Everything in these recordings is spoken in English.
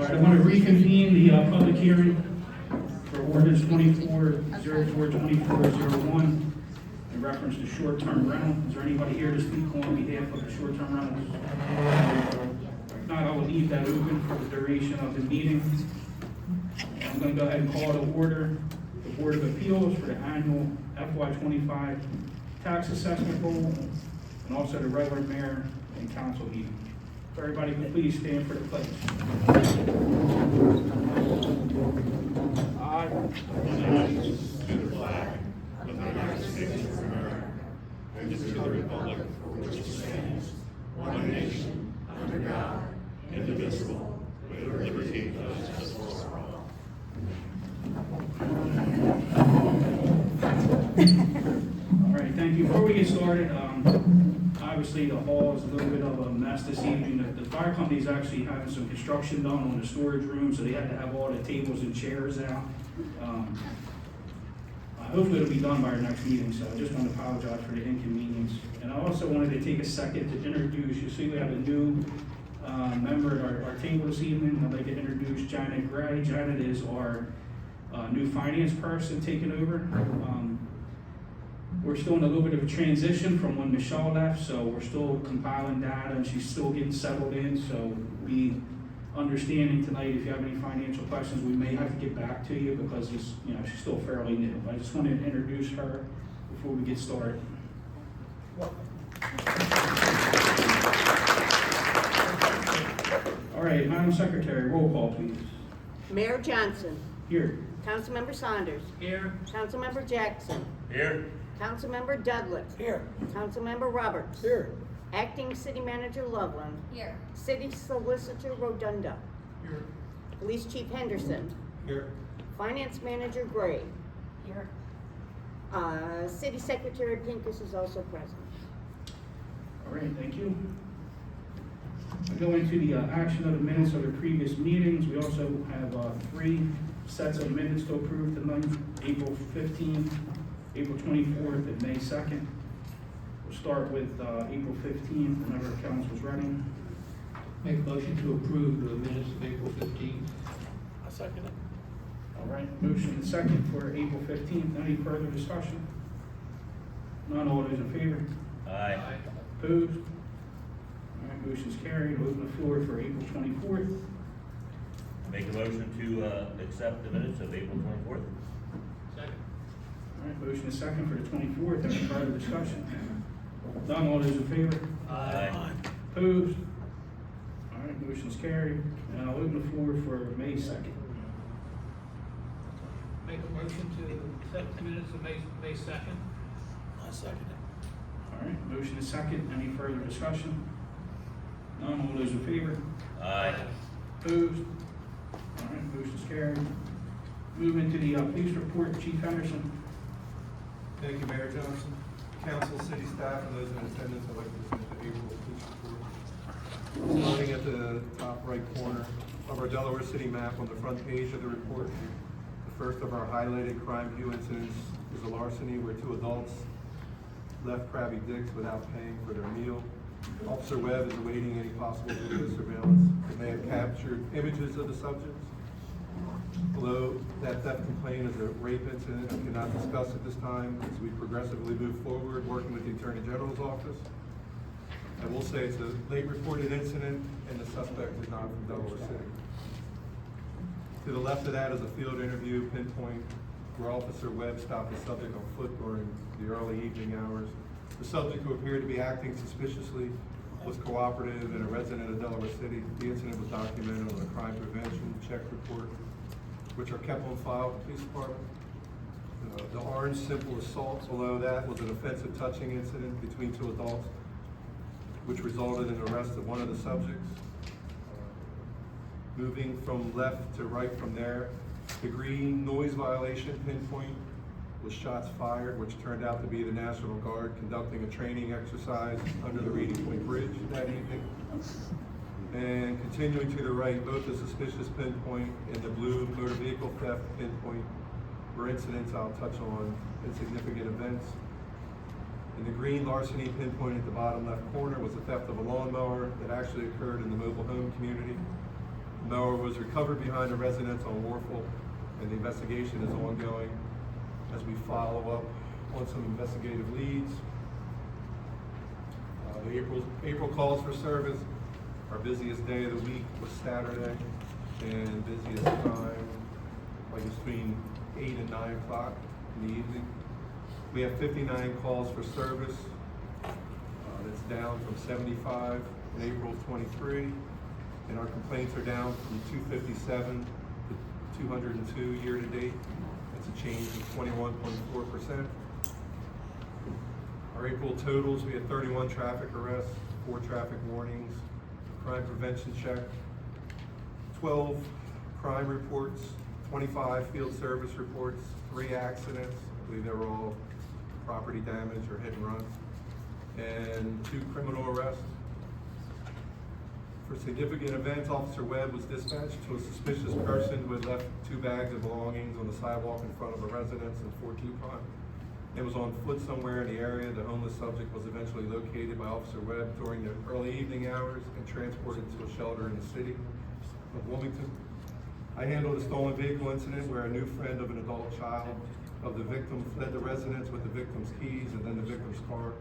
right, I want to reconvene the public hearing for ordinance 2404-2401 in reference to short-term rental. Is there anybody here to speak on behalf of the short-term rentals? If not, I will leave that open for the duration of the meeting. I'm going to go ahead and call to order the Board of Appeals for the annual FY25 tax assessment roll, and also the regular mayor and council meeting. If everybody could please stand for the pledge. I to the flag of the United States of America and to the republic for which it stands, one nation, under God, indivisible, with liberty and justice for all. All right, thank you. Before we get started, obviously the hall is a little bit of a mess this evening. The fire company is actually having some construction done on the storage room, so they had to have all the tables and chairs out. Hopefully it'll be done by our next meeting, so I just want to apologize for the inconvenience. And I also wanted to take a second to introduce, you see we have a new member at our table this evening. I'd like to introduce Janet Gray. Janet is our new finance person taking over. We're still in a little bit of a transition from when Michelle left, so we're still compiling data and she's still getting settled in. So be understanding tonight if you have any financial questions, we may have to get back to you because it's, she's still fairly new. I just wanted to introduce her before we get started. All right, Madam Secretary, roll call, please. Mayor Johnson. Here. Councilmember Saunders. Here. Councilmember Jackson. Here. Councilmember Dudlett. Here. Councilmember Roberts. Here. Acting City Manager Loveland. Here. City Solicitor Rodunda. Here. Police Chief Henderson. Here. Finance Manager Gray. Here. City Secretary Pincus is also present. All right, thank you. I go into the action of the minutes of the previous meetings. We also have 3 sets of minutes to approve tonight, April 15th, April 24th, and May 2nd. We'll start with April 15th, whenever the council's ready. Make a motion to approve the minutes of April 15th. I second it. All right, motion and second for April 15th. Any further discussion? None, all those in favor? Aye. Opposed? All right, motion's carried. Open the floor for April 24th. Make a motion to accept the minutes of April 24th. Second. All right, motion is second for the 24th. Any further discussion? None, all those in favor? Aye. Opposed? All right, motion's carried. And I'll open the floor for May 2nd. Make a motion to accept the minutes of May 2nd. I second it. All right, motion is second. Any further discussion? None, all those in favor? Aye. Opposed? All right, motion's carried. Move into the police report, Chief Henderson. Thank you, Mayor Johnson. Council, city staff, and those in attendance, I'd like to present the April police report. Starting at the top right corner of our Delaware City map on the front page of the report, the first of our highlighted crime view incidents is a larceny where 2 adults left Krabby Dick's without paying for their meal. Officer Webb is awaiting any possible video surveillance that may have captured images of the subjects. Although that theft complaint is a rape incident, I cannot discuss at this time as we progressively move forward working with the Attorney General's office. I will say it's a late reported incident and the suspect is not from Delaware City. To the left of that is a field interview pinpoint where Officer Webb stopped the subject on foot during the early evening hours. The subject, who appeared to be acting suspiciously, was cooperative and a resident of Delaware City. The incident was documented on a crime prevention check report, which are kept on file with the police department. The orange simple assault below that was an offensive touching incident between 2 adults, which resulted in the arrest of one of the subjects. Moving from left to right from there, the green noise violation pinpoint was shots fired, which turned out to be the National Guard conducting a training exercise under the Reading Point Bridge that evening. And continuing to the right, both the suspicious pinpoint and the blue motor vehicle theft pinpoint were incidents I'll touch on in significant events. And the green larceny pinpoint at the bottom left corner was the theft of a lawnmower that actually occurred in the mobile home community. The mower was recovered behind a residence on Warfel, and the investigation is ongoing as we follow up on some investigative leads. The April calls for service, our busiest day of the week was Saturday, and busiest time like between 8 and 9 o'clock in the evening. We have 59 calls for service. That's down from 75 in April of 23, and our complaints are down from 257 to 202 year to date. That's a change of 21.4%. Our April totals, we had 31 traffic arrests, 4 traffic warnings, crime prevention check, 12 crime reports, 25 field service reports, 3 accidents, I believe they were all property damage or hit and run, and 2 criminal arrests. For significant events, Officer Webb was dispatched to a suspicious person who had left 2 bags of belongings on the sidewalk in front of a residence in Fort Yukon. It was on foot somewhere in the area. The homeless subject was eventually located by Officer Webb during the early evening hours and transported to a shelter in the city of Wilmington. I handled a stolen vehicle incident where a new friend of an adult child of the victim fled the residence with the victim's keys and then the victim's car.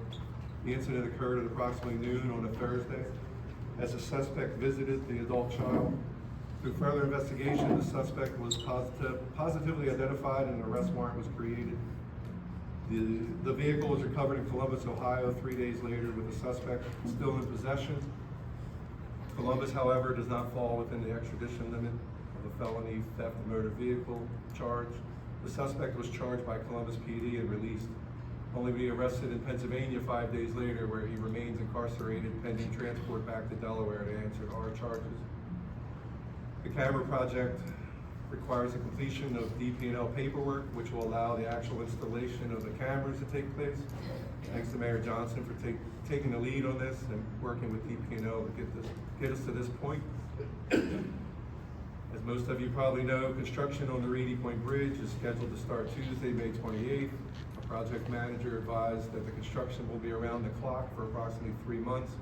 The incident occurred at approximately noon on a Thursday. As the suspect visited the adult child, through further investigation, the suspect was positively identified and an arrest warrant was created. The vehicle was recovered in Columbus, Ohio 3 days later with the suspect still in possession. Columbus, however, does not fall within the extradition limit of a felony theft of motor vehicle charge. The suspect was charged by Columbus PD and released, only to be arrested in Pennsylvania 5 days later, where he remains incarcerated pending transport back to Delaware to answer our charges. The camera project requires the completion of DP&L paperwork, which will allow the actual installation of the cameras to take place. Thanks to Mayor Johnson for taking the lead on this and working with DP&L to get us to this point. As most of you probably know, construction on the Reedy Point Bridge is scheduled to start Tuesday, May 28th. Our project manager advised that the construction will be around the clock for approximately 3 months.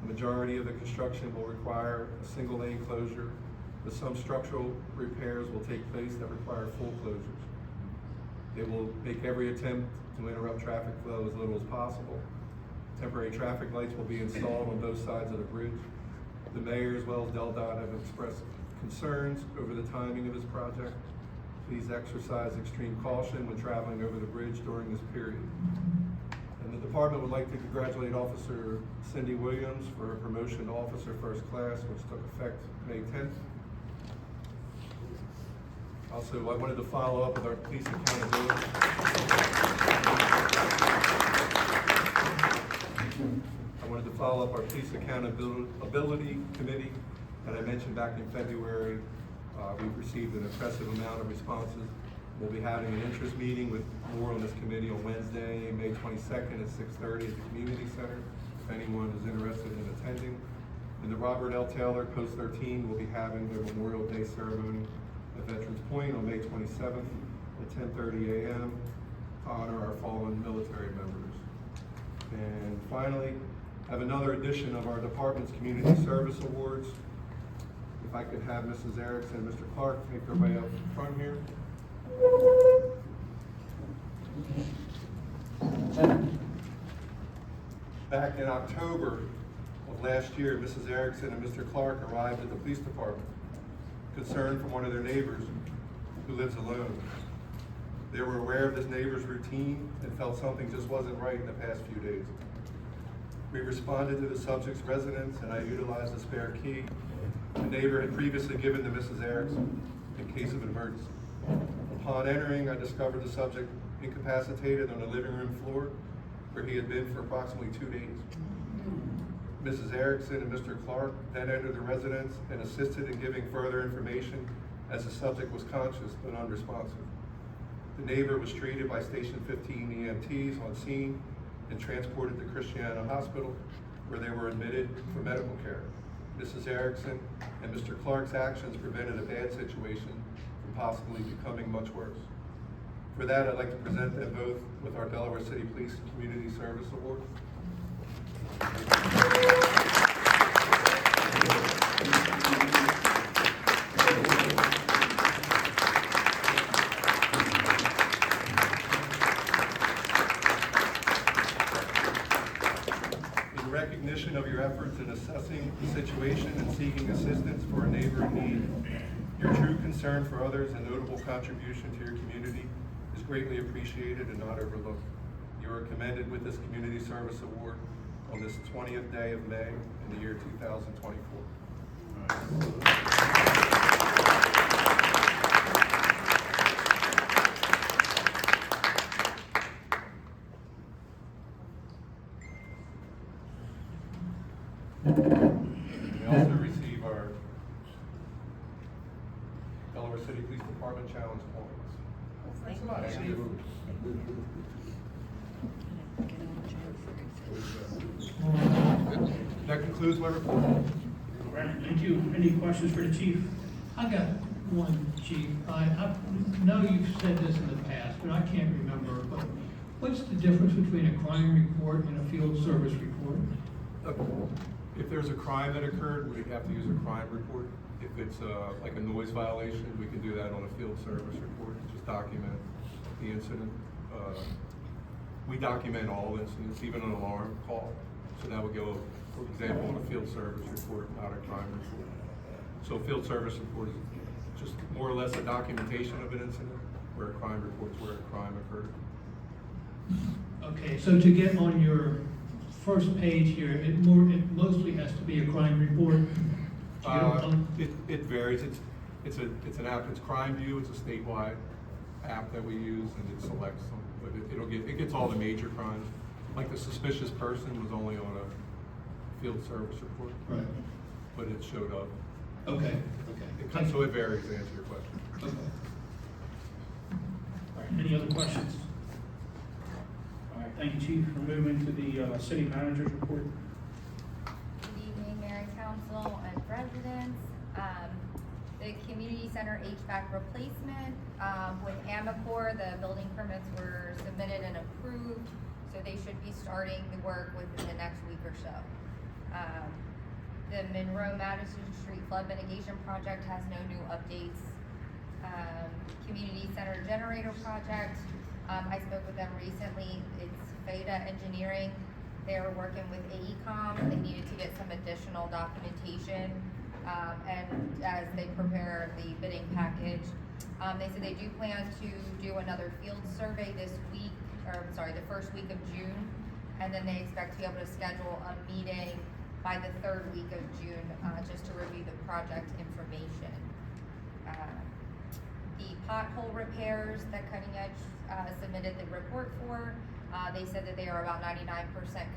The majority of the construction will require a single lane closure, but some structural repairs will take place that require full closures. It will make every attempt to interrupt traffic flow as little as possible. Temporary traffic lights will be installed on both sides of the bridge. The mayor as well as DelDOT have expressed concerns over the timing of this project. Please exercise extreme caution when traveling over the bridge during this period. And the department would like to congratulate Officer Cindy Williams for her promotion to Officer First Class, which took effect May 10th. Also, I wanted to follow up with our police accountability. Our police accountability committee that I mentioned back in February. We've received an impressive amount of responses. We'll be having an interest meeting with more on this committee on Wednesday, May 22nd at 6:30 at the community center, if anyone is interested in attending. And the Robert L. Taylor Post 13 will be having their Memorial Day ceremony at Veterans Point on May 27th at 10:30 a.m. to honor our fallen military members. And finally, I have another edition of our department's Community Service Awards. If I could have Mrs. Erickson and Mr. Clark make their way up front here. Back in October of last year, Mrs. Erickson and Mr. Clark arrived at the police department, concerned from one of their neighbors who lives alone. They were aware of this neighbor's routine and felt something just wasn't right in the past few days. We responded to the subject's residence and I utilized a spare key the neighbor had previously given to Mrs. Erickson in case of an emergency. Upon entering, I discovered the subject incapacitated on the living room floor where he had been for approximately 2 days. Mrs. Erickson and Mr. Clark then entered the residence and assisted in giving further information as the subject was conscious but unresponsive. The neighbor was treated by Station 15 EMTs on scene and transported to Christiana Hospital, where they were admitted for medical care. Mrs. Erickson and Mr. Clark's actions prevented a bad situation from possibly becoming much worse. For that, I'd like to present them both with our Delaware City Police Community Service Award. seeking assistance for a neighbor in need. Your true concern for others and notable contribution to your community is greatly appreciated and not overlooked. You are commended with this Community Service Award on this 20th day of May in the year 2024. We also receive our Delaware City Police Department Challenge points. Thanks a lot. Thank you. That concludes my report. All right, thank you. Any questions for the chief? I got one, Chief. I know you've said this in the past, but I can't remember, but what's the difference between a crime report and a field service report? If there's a crime that occurred, we have to use a crime report. If it's like a noise violation, we can do that on a field service report, just document the incident. We document all incidents, even an alarm call. So that would go, for example, on a field service report, not a crime report. So a field service report is just more or less a documentation of an incident, where a crime report is where a crime occurred. Okay, so to get on your first page here, it mostly has to be a crime report? It varies. It's an app. It's Crime View. It's a statewide app that we use, and it selects them. But it gets all the major crimes. Like the suspicious person was only on a field service report, Right. but it showed up. Okay. So it varies to answer your question. Okay. All right, any other questions? All right, thank you, chief. We're moving to the city manager's report. Good evening, Mayor and Council and residents. The community center HVAC replacement, with Amacor, the building permits were submitted and approved, so they should be starting the work within the next week or so. The Monroe Madison Street flood mitigation project has no new updates. Community center generator project, I spoke with them recently. It's Feda Engineering. They're working with AECom. They needed to get some additional documentation, and as they prepare the bidding package, they said they do plan to do another field survey this week, or I'm sorry, the first week of June, and then they expect to be able to schedule a meeting by the third week of June, just to review the project information. The pothole repairs that Cutting Edge submitted the report for, they said that they are about 99%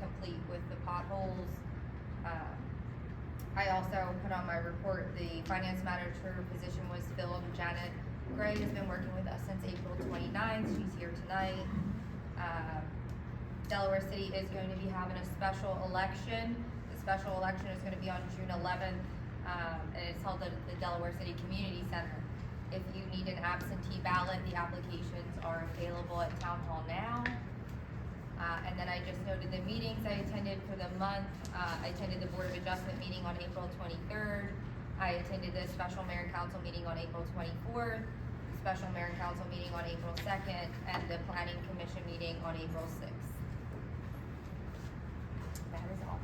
complete with the potholes. I also put on my report, the finance manager position was filled. Janet Gray has been working with us since April 29th. She's here tonight. Delaware City is going to be having a special election. The special election is going to be on June 11th, and it's held at the Delaware City Community Center. If you need an absentee ballot, the applications are available at Town Hall now. And then I just noted the meetings I attended for the month. I attended the Board of Adjustment meeting on April 23rd. I attended the Special Mayor and Council meeting on April 24th, Special Mayor and Council meeting on April 2nd, and the Planning Commission meeting on April 6th. That is all.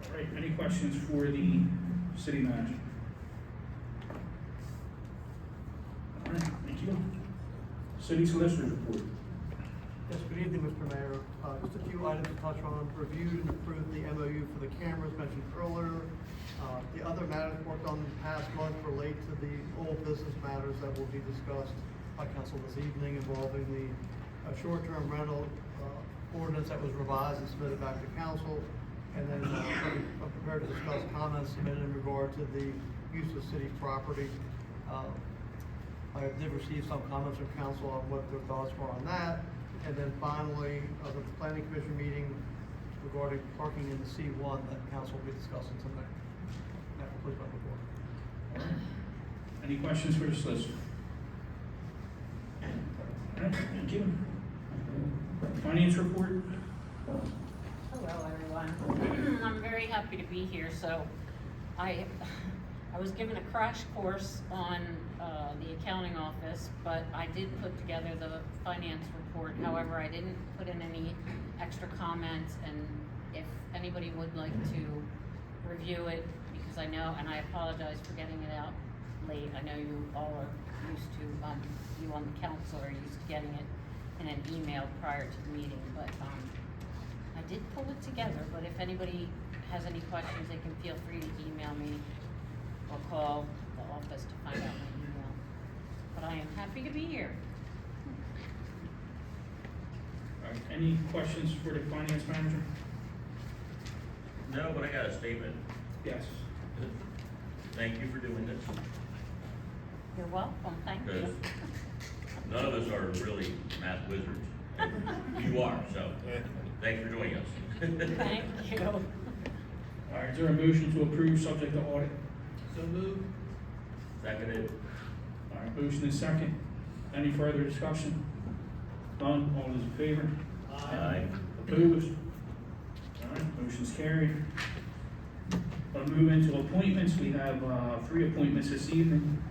All right, any questions for the city manager? All right, thank you. City solicitor's report. Yes, good evening, Mr. Mayor. Just a few items to touch on. Reviewed and approved the MOU for the cameras mentioned earlier. The other matters worked on in the past month relate to the old business matters that will be discussed by council this evening involving the short-term rental ordinance that was revised and submitted back to council. And then I'm prepared to discuss comments submitted in regard to the use of city property. I did receive some comments from council on what their thoughts were on that. And then finally, the planning commission meeting regarding parking in the C1 that council will be discussing tonight. That concludes my report. Any questions for the solicitor? All right, thank you. Finance report. Hello, everyone. I'm very happy to be here. So I was given a crash course on the accounting office, but I did put together the finance report. However, I didn't put in any extra comments, and if anybody would like to review it, because I know, and I apologize for getting it out late. I know you all are used to, you on the council are used to getting it in an email prior to the meeting, but, I did pull it together, but if anybody has any questions, they can feel free to email me or call the office to find out my email. But I am happy to be here. All right, any questions for the finance manager? No, but I got a statement. Yes. Thank you for doing this, You're welcome, thank because you. none of us are really math wizards. You are, so thanks for joining us. Thank you. All right, is there a motion to approve subject to audit? So moved. Seconded. All right, motion is second. Any further discussion? None, all those in favor? Aye. Opposed? All right, motion's carried. I'll move into appointments. We have, 3 appointments this evening.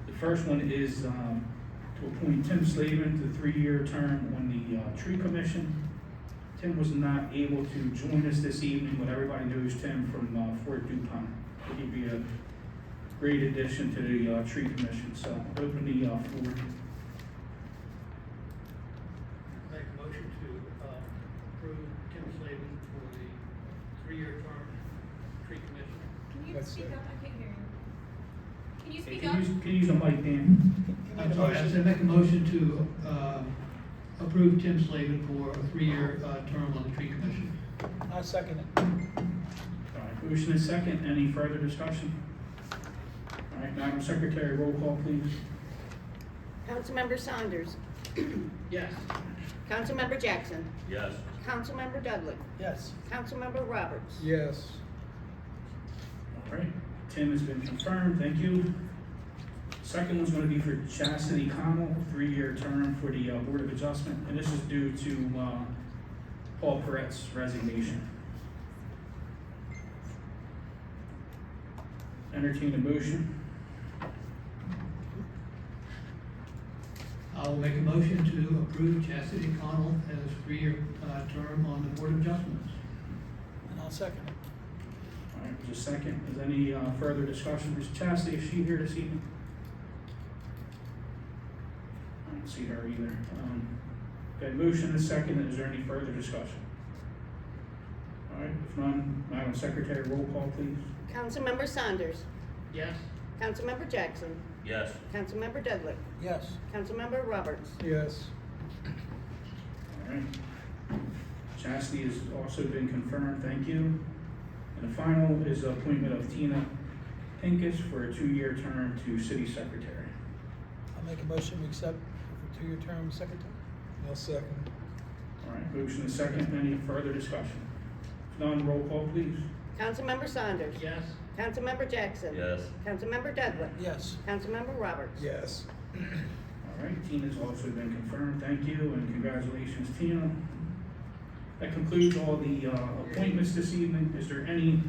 The first one is, to appoint Tim Slavin to 3-year term on the, Tree Commission. Tim was not able to join us this evening, but everybody knows Tim from, Fort DuPont. He'd be a great addition to the, Tree Commission, so open the, floor. Make a motion to, approve Tim Slavin for the 3-year term tree commission. Can you speak up? I can't hear you. Can you Hey, speak can up? you use the mic, Dan? I'm sorry, I said make a motion to, approve Tim Slavin for a 3-year, term on the tree commission. I second it. All right, motion is second. Any further discussion? All right, Madam Secretary, roll call, please. Councilmember Saunders. Yes. Councilmember Jackson. Yes. Councilmember Dudley. Yes. Councilmember Roberts. Yes. All right, Tim has been confirmed, thank you. Second one's gonna be for Chastity Connell, 3-year term for the Board of Adjustment, and this is due to Paul Peret's resignation. Entertain a motion. I will make a motion to approve Chastity Connell as 3-year, term on the Board of Adjustments. And I'll second it. All right, just a second. Is any further discussion? Is Chastity, is she here this evening? I don't see her either. Okay, motion is second. Is there any further discussion? All right, if none, Madam Secretary, roll call, please. Councilmember Saunders. Yes. Councilmember Jackson. Yes. Councilmember Dudley. Yes. Councilmember Roberts. Yes. All right. Chastity has also been confirmed, thank you. And the final is the appointment of Tina Pincus for a 2-year term to City Secretary. I'll make a motion to accept for 2-year term secretary. I'll second. All right, motion is second. Any further discussion? If none, roll call, please. Councilmember Saunders. Yes. Councilmember Jackson. Yes. Councilmember Dudley. Yes. Councilmember Roberts. Yes. All right, Tina's also been confirmed, thank you, and congratulations, Tina. That concludes all the appointments this evening. Is there any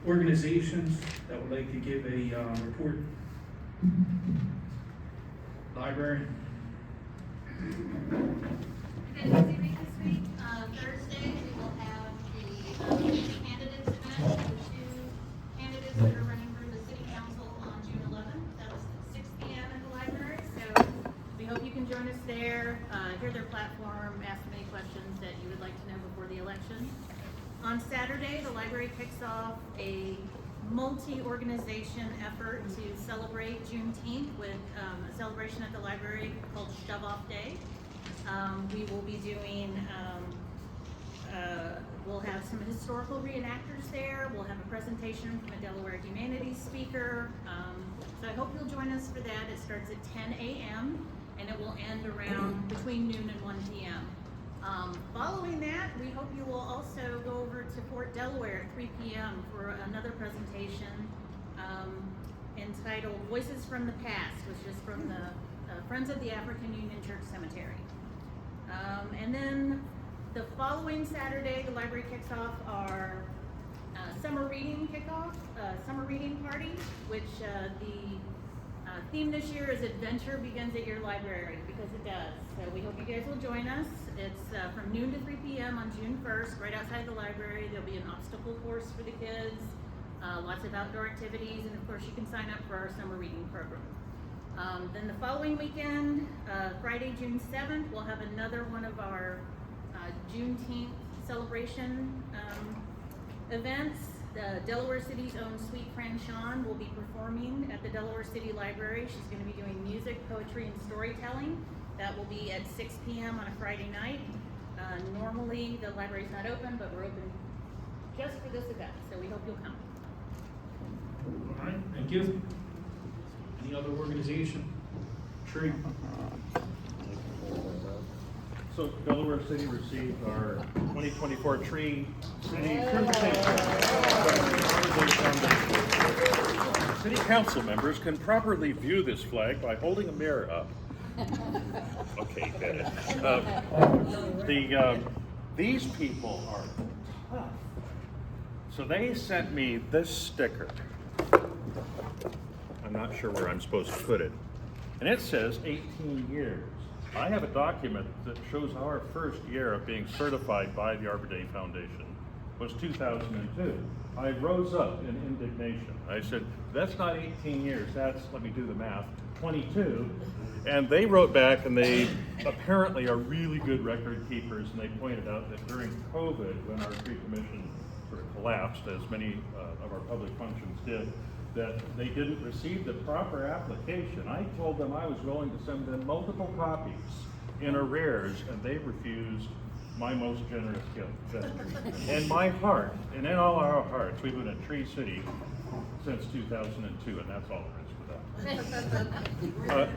organizations that would like to give a report? Library? Okay, this evening, this week, Thursday, we will have the candidates event, the 2 candidates that are running for the city council on June 11th. That's at 6 p.m. at the library, so we hope you can join us there, hear their platform, ask them any questions that you would like to know before the election. On Saturday, the library kicks off a multi-organization effort to celebrate Juneteenth with a celebration at the library called Shove Off Day. We will be doing, we'll have some historical reenactors there. We'll have a presentation from a Delaware Humanities speaker. So I hope you'll join us for that. It starts at 10 a.m. and it will end around between noon and 1 p.m. Following that, we hope you will also go over to Fort Delaware at 3 p.m. for another presentation entitled Voices from the Past, which is from the Friends of the African Union Church Cemetery. And then the following Saturday, the library kicks off our summer reading kickoff, summer reading party, which the theme this year is Adventure Begins at Your Library, because it does. So we hope you guys will join us. It's from noon to 3 p.m. on June 1st, right outside the library. There'll be an obstacle course for the kids. lots of outdoor activities, and of course, you can sign up for our summer reading program. Then the following weekend, Friday, June 7th, we'll have another one of our Juneteenth celebration events. The Delaware City's own Sweet Fran Sean will be performing at the Delaware City Library. She's going to be doing music, poetry, and storytelling. That will be at 6 p.m. on a Friday night. Normally, the library's not open, but we're open just for this event, so we hope you'll come. All right, thank you. Any other organization? Tree? So Delaware City received our 2024 Tree City Certification. City council members can properly view this flag by holding a mirror up. Okay, get it. These people are tough. So they sent me this sticker. I'm not sure where I'm supposed to put it. And it says 18 years. I have a document that shows our first year of being certified by the Arbor Day Foundation was 2002. I rose up in indignation. I said, that's not 18 years, that's, let me do the math, 22. And they wrote back, and they apparently are really good record keepers, and they pointed out that during COVID, when our tree commission sort of collapsed, as many of our public functions did, that they didn't receive the proper application. I told them I was willing to send them multiple copies in arrears, and they refused my most generous gift. In my heart, and in all our hearts, we've been a Tree City since 2002, and that's all there is to that.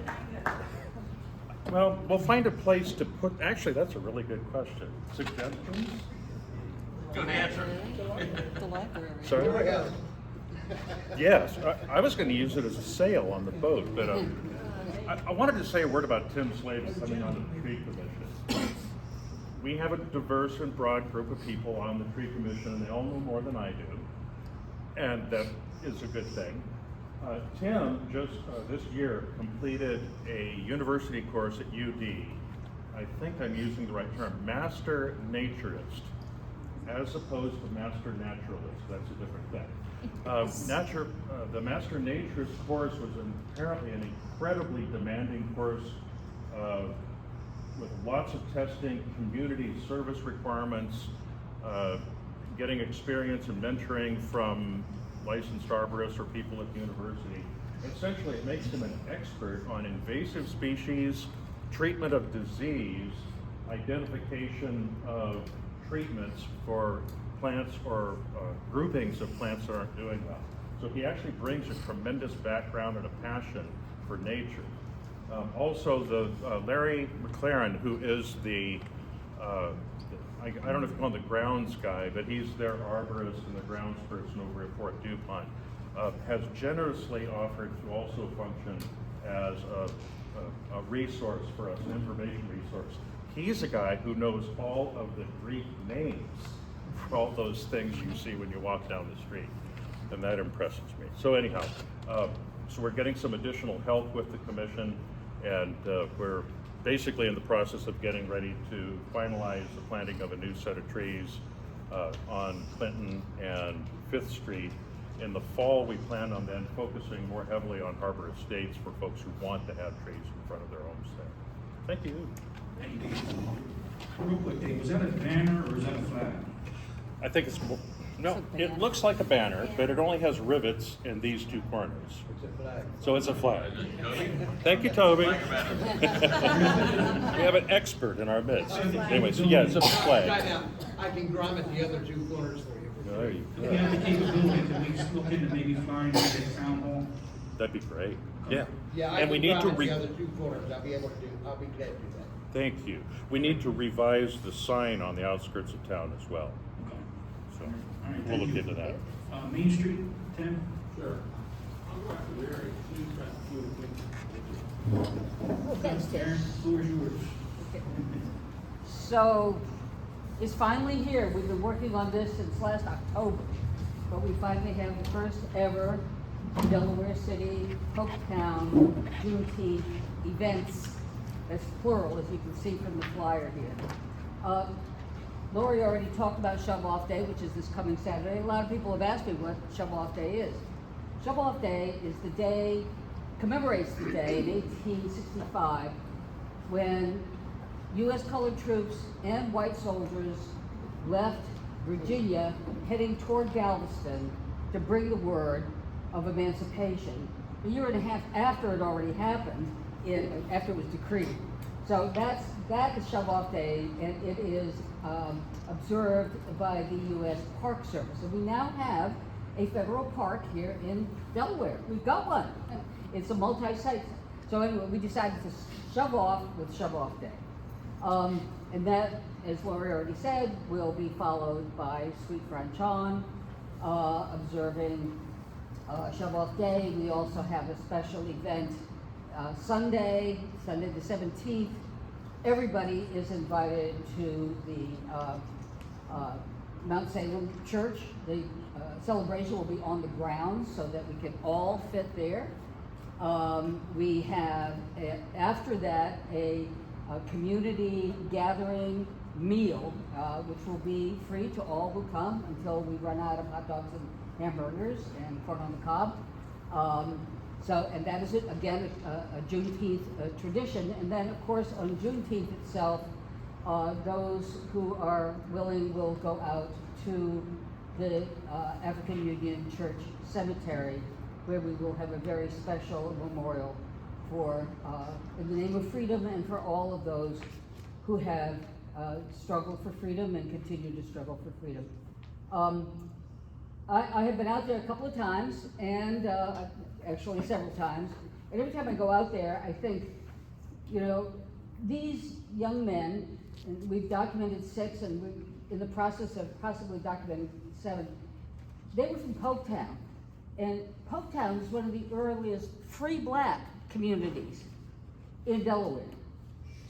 Well, we'll find a place to put, actually, that's a really good question. Suggestions? Good answer. The library. Sorry? Yes, I was going to use it as a sail on the boat, but I wanted to say a word about Tim Slavin coming on the Tree Commission. We have a diverse and broad group of people on the Tree Commission, and they all know more than I do, and that is a good thing. Tim just this year completed a university course at UD. I think I'm using the right term, Master Naturist, as opposed to Master Naturalist. That's a different thing. The Master Naturist course was apparently an incredibly demanding course with lots of testing, community service requirements, getting experience and mentoring from licensed arborists or people at the university. Essentially, it makes him an expert on invasive species, treatment of disease, identification of treatments for plants or groupings of plants that aren't doing well. So he actually brings a tremendous background and a passion for nature. Also, the Larry McLaren, who is the, I don't know if you call him the grounds guy, but he's their arborist and the grounds person over at Fort DuPont, has generously offered to also function as a resource for us, an information resource. He's a guy who knows all of the Greek names for all those things you see when you walk down the street, and that impresses me. So anyhow, so we're getting some additional help with the commission, and we're basically in the process of getting ready to finalize the planting of a new set of trees on Clinton and 5th Street. In the fall, we plan on then focusing more heavily on Harbor Estates for folks who want to have trees in front of their homes there. Thank you. Real quick, Dave, was that a banner or is that a flag? I think it's, no, it looks like a banner, but it only has rivets in these two corners. It's a flag. So it's a flag. Thank you, Toby. We have an expert in our midst. Anyway, so yeah, it's a flag. I can grommet the other two corners for you. There you If you have the go. capability, can we look into maybe flying to the town hall? That'd be great. Yeah. Yeah, I And we can need to grommet the other two corners. I'll be glad to do that. Thank you. We need to revise the sign on the outskirts of town as well. Okay. So All right, we'll thank look you. into that. Main Street, Tim? Sure. I'll go after Larry. Please, really quick. Thanks, Tim. Aaron, floor is yours. So, it's finally here. We've been working on this since last October, but we finally have the first ever Delaware City, Hopetown, Juneteenth events. That's plural, as you can see from the flyer here. Lori already talked about Shove-Off Day, which is this coming Saturday. A lot of people have asked me what Shove-Off Day is. Shove-Off Day is the day, commemorates the day in 1865 when U.S. colored troops and white soldiers left Virginia heading toward Galveston to bring the word of emancipation. A year and a half after it already happened, after it was decreed. So that is Shove-Off Day, and it is observed by the U.S. Park Service. And we now have a federal park here in Delaware. We've got one. It's a multi-site. So anyway, we decided to shove off with Shove-Off Day. And that, as Lori already said, will be followed by Sweet Franchon, observing Shove-Off Day. We also have a special event Sunday the 17th. Everybody is invited to the Mount Salem Church. The celebration will be on the grounds so that we can all fit there. We have, after that, a community gathering meal, which will be free to all who come until we run out of hot dogs and hamburgers and corn on the cob. And that is, again, a Juneteenth tradition. And then, of course, on Juneteenth itself, those who are willing will go out to the African Union Church Cemetery, where we will have a very special memorial for, in the name of freedom, and for all of those who have struggled for freedom and continue to struggle for freedom. I have been out there a couple of times, and actually several times, and every time I go out there, I think, you know, these young men, and we've documented 6, and we're in the process of possibly documenting 7, they were from Polktown. And Polktown is one of the earliest free black communities in Delaware.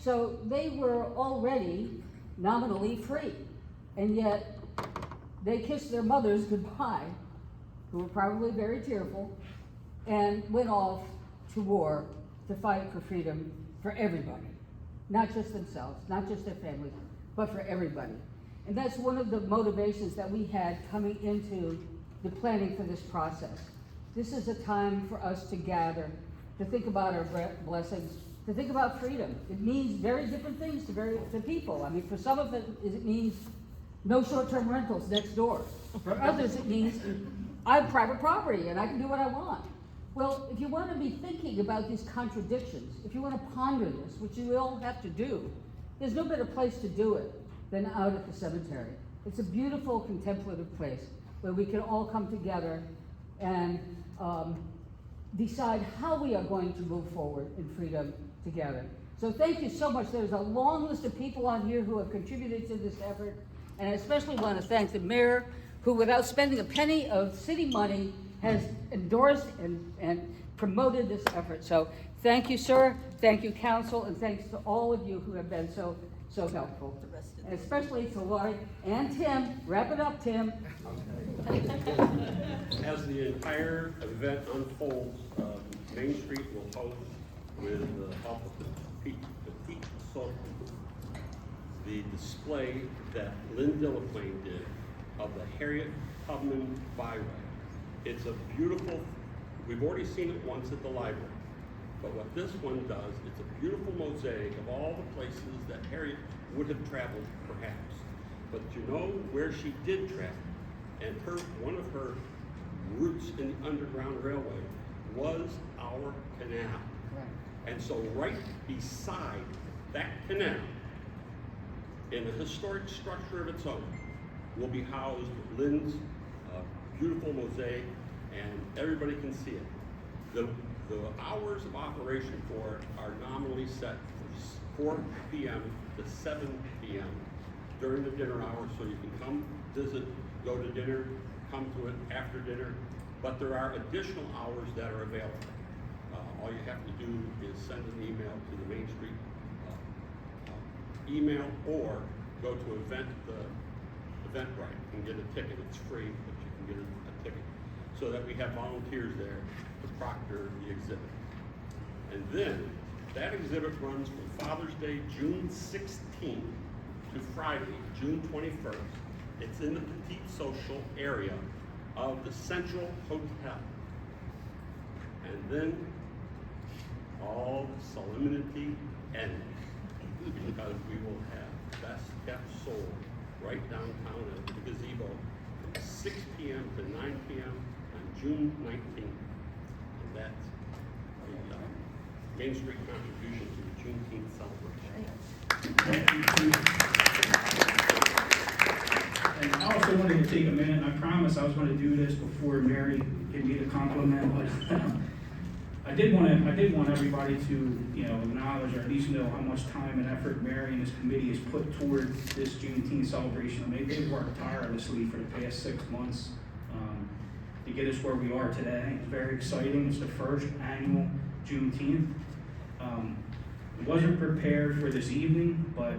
So they were already nominally free, and yet they kissed their mothers goodbye, who were probably very tearful, and went off to war to fight for freedom for everybody. Not just themselves, not just their families, but for everybody. And that's one of the motivations that we had coming into the planning for this process. This is a time for us to gather, to think about our blessings, to think about freedom. It means very different things to people. I mean, for some of it means no short-term rentals next door. For others, it means I have private property and I can do what I want. Well, if you want to be thinking about these contradictions, if you want to ponder this, which you all have to do, there's no better place to do it than out at the cemetery. It's a beautiful contemplative place where we can all come together and decide how we are going to move forward in freedom together. So thank you so much. There's a long list of people on here who have contributed to this effort, and I especially want to thank the mayor, who without spending a penny of city money has endorsed and promoted this effort. So thank you, sir. Thank you, council, and thanks to all of you who have been so helpful. And especially to Lori and Tim. Wrap it up, Tim. As the entire event unfolds, Main Street will host, with the help of the Petite Social, the display that Lynn Delaplane did of the Harriet Tubman Byway. It's a beautiful, we've already seen it once at the library, but what this one does, it's a beautiful mosaic of all the places that Harriet would have traveled, perhaps. But you know where she did travel, and one of her routes in the Underground Railway was our canal. Right. And so right beside that canal, in a historic structure of its own, will be housed Lynn's beautiful mosaic, and everybody can see it. The hours of operation for it are nominally set for 4 p.m. to 7 p.m. during the dinner hours, so you can come visit, go to dinner, come to it after dinner, but there are additional hours that are available. All you have to do is send an email to the Main Street email, or go to Eventbrite and get a ticket. It's free, but you can get a ticket, so that we have volunteers there to proctor the exhibit. And then that exhibit runs from Father's Day, June 16th, to Friday, June 21st. It's in the Petite Social area of the Central Hotel. And then all solemnity ends, because we will have Best Kept Soul right downtown at the gazebo from 6 p.m. to 9 p.m. on June 19th. And that's the Main Street contribution to the Juneteenth celebration. And I also wanted to take a minute, and I promised I was going to do this before Mary gave me the compliment, but I did want everybody to, acknowledge or at least know how much time and effort Mary and this committee has put toward this Juneteenth celebration. I mean, they've worked tirelessly for the past 6 months to get us where we are today. It's very exciting. It's the first annual Juneteenth. I wasn't prepared for this evening, but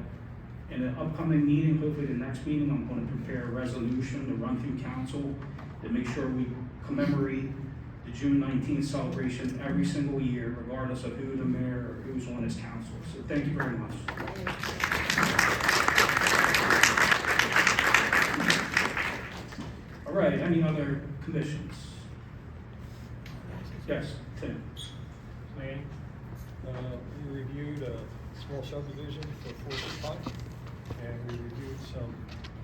in an upcoming meeting, hopefully the next meeting, I'm going to prepare a resolution to run through council to make sure we commemorate the June 19th celebration every single year, regardless of who the mayor or who's on his council. So thank you very much. All right, any other commissions? Yes, Tim. Planning. We reviewed a small subdivision for 4th Pike, and we reviewed some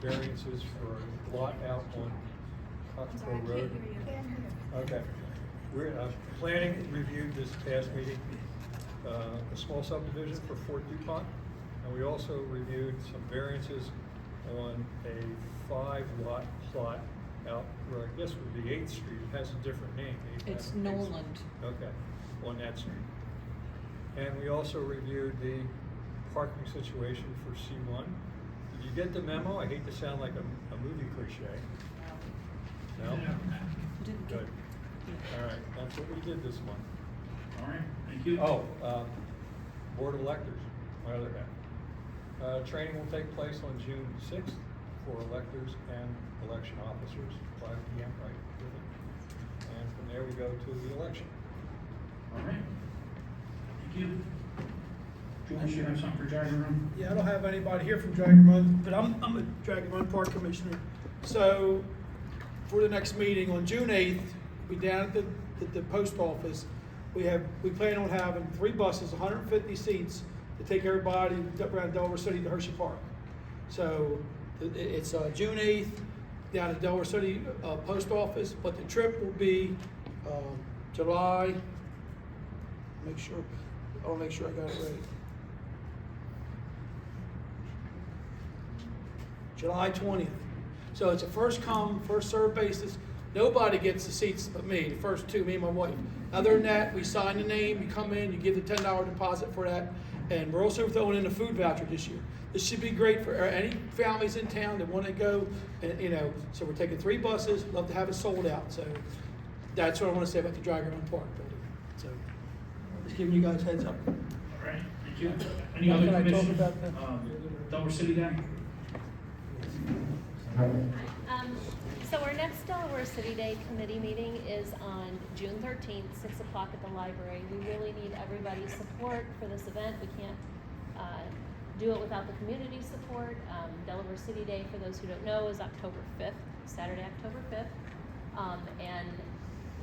variances for a lot out on Cocktail Road. Okay. Planning reviewed this past meeting a small subdivision for Fort DuPont, and we also reviewed some variances on a 5-lot plot out where I guess would be 8th Street. It has a different name. It's Noland. Okay, on that street. And we also reviewed the parking situation for C1. Did you get the memo? I hate to sound like a movie cliche. No? Good. All right, that's what we did this month. All right, thank you. Oh, Board of Electors, my other half. Training will take place on June 6th for electors and election officers, 5 p.m. right? And from there we go to the election. All right. Thank you. George, you have something for Dragon Run? Yeah, I don't have anybody here from Dragon Run, but I'm a Dragon Run Park Commissioner. So for the next meeting on June 8th, we'll be down at the post office. We plan on having 3 buses, 150 seats to take everybody around Delaware City to Hershey Park. So it's June 8th down at Delaware City post office, but the trip will be July. I'll make sure I got it right. July 20th. So it's a first come, first served basis. Nobody gets the seats but me, the first 2, me and my wife. Other than that, we sign the name, you come in, you give the $10 deposit for that. And we're also throwing in a food voucher this year. This should be great for any families in town that want to go, and so we're taking 3 buses, love to have it sold out. So that's what I want to say about the Dragon Run Park building. So just giving you guys a heads up. All right, thank you. Any other Can I talk commissions? about that? Delaware City Day? So our next Delaware City Day committee meeting is on June 13th, 6 o'clock at the library. We really need everybody's support for this event. We can't do it without the community support. Delaware City Day, for those who don't know, is October 5th, Saturday, October 5th. And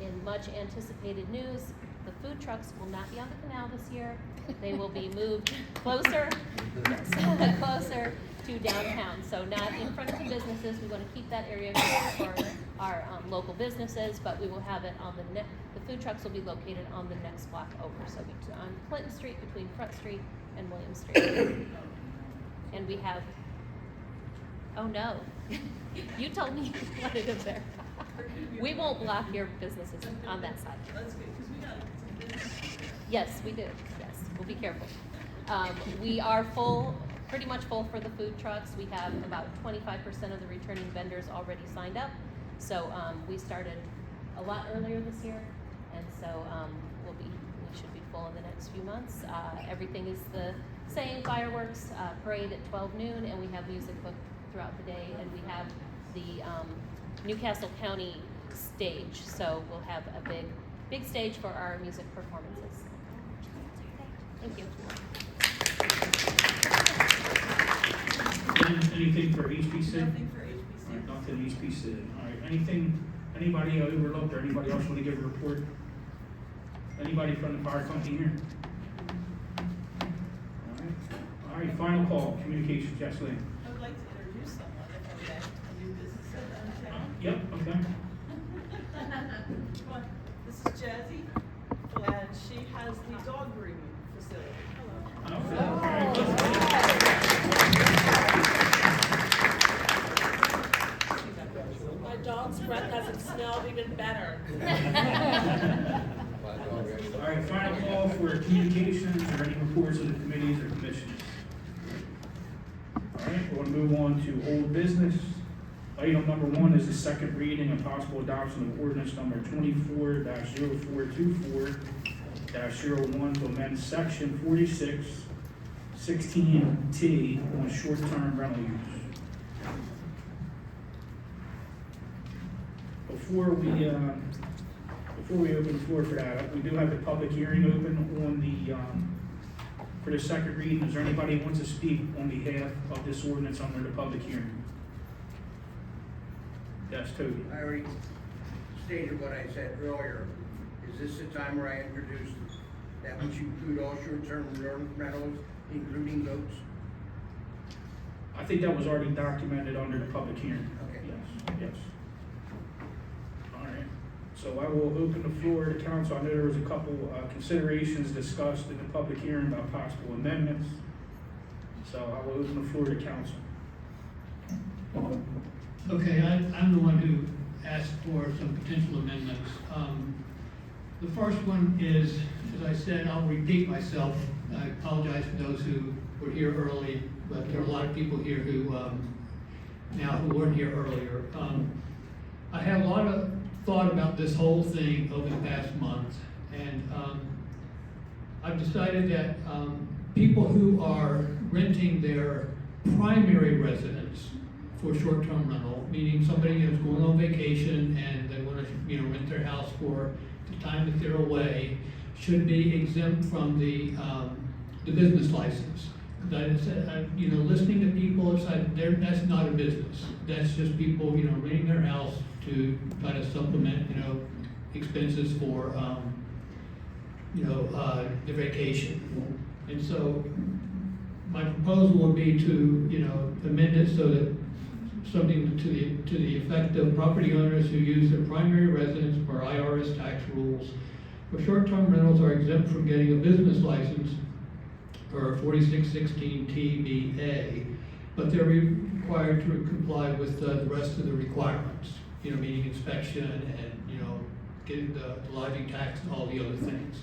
in much anticipated news, the food trucks will not be on the canal this year. They will be moved closer to downtown. So not in front of the businesses. We want to keep that area clear for our local businesses, but we will have it on the food trucks will be located on the next block over. So on Clinton Street between Front Street and William Street. And we have, oh no, you told me you wanted them there. We won't block your businesses on that side. That's good, because we got Yes, we do. Yes, we'll be careful. We are pretty much full for the food trucks. We have about 25% of the returning vendors already signed up. So we started a lot earlier this year, and so we should be full in the next few months. Everything is the same: fireworks, parade at 12 noon, and we have music booked throughout the day, and we have the Newcastle County stage. So we'll have a big stage for our music performances. Thank you. Anything for HPC? Nothing for All HBC. right, nothing HPC. All right, anything, anybody overlooked or anybody else want to give a report? Anybody from the fire company here? All right, final call, communications, yes, Lynn. I would like to introduce someone, if I may, a new business at downtown. Yep, okay. This is Jazzy, and she has the dog grooming facility. Hello. My dog's breath hasn't smelled even better. All right, final call for communications or any reports of the committees or commissions. All right, we're gonna move on to old business. Item number 1 is the second reading and possible adoption of ordinance number 24-0424-01 to amend section 4616T on short-term rental use. Before we open the floor for that, we do have the public hearing open on the, for the second reading. Is there anybody who wants to speak on behalf of this ordinance under the public hearing? Yes, Toby. I already stated what I said earlier. Is this the time where I introduced that which include all short-term rentals, including goats? I think that was already documented under the public hearing. Okay. Yes, yes. All right, so I will open the floor to council. I know there was a couple considerations discussed in the public hearing about possible amendments. So I will open the floor to council. Okay, I'm the one who asked for some potential amendments. The first one is, as I said, I'll repeat myself. I apologize for those who were here early, but there are a lot of people here who, now who weren't here earlier. I had a lot of thought about this whole thing over the past month, and I've decided that people who are renting their primary residence for short-term rental, meaning somebody is going on vacation and they want to, rent their house for the time that they're away, should be exempt from the business license. That is, listening to people, it's like, that's not a business. That's just people, renting their house to kind of supplement, expenses for, the vacation. And so my proposal would be to, amend it so that something to the effect of property owners who use their primary residence per IRS tax rules for short-term rentals are exempt from getting a business license per 4616 TBA, but they're required to comply with the rest of the requirements, meaning inspection and, getting the lodging tax and all the other things.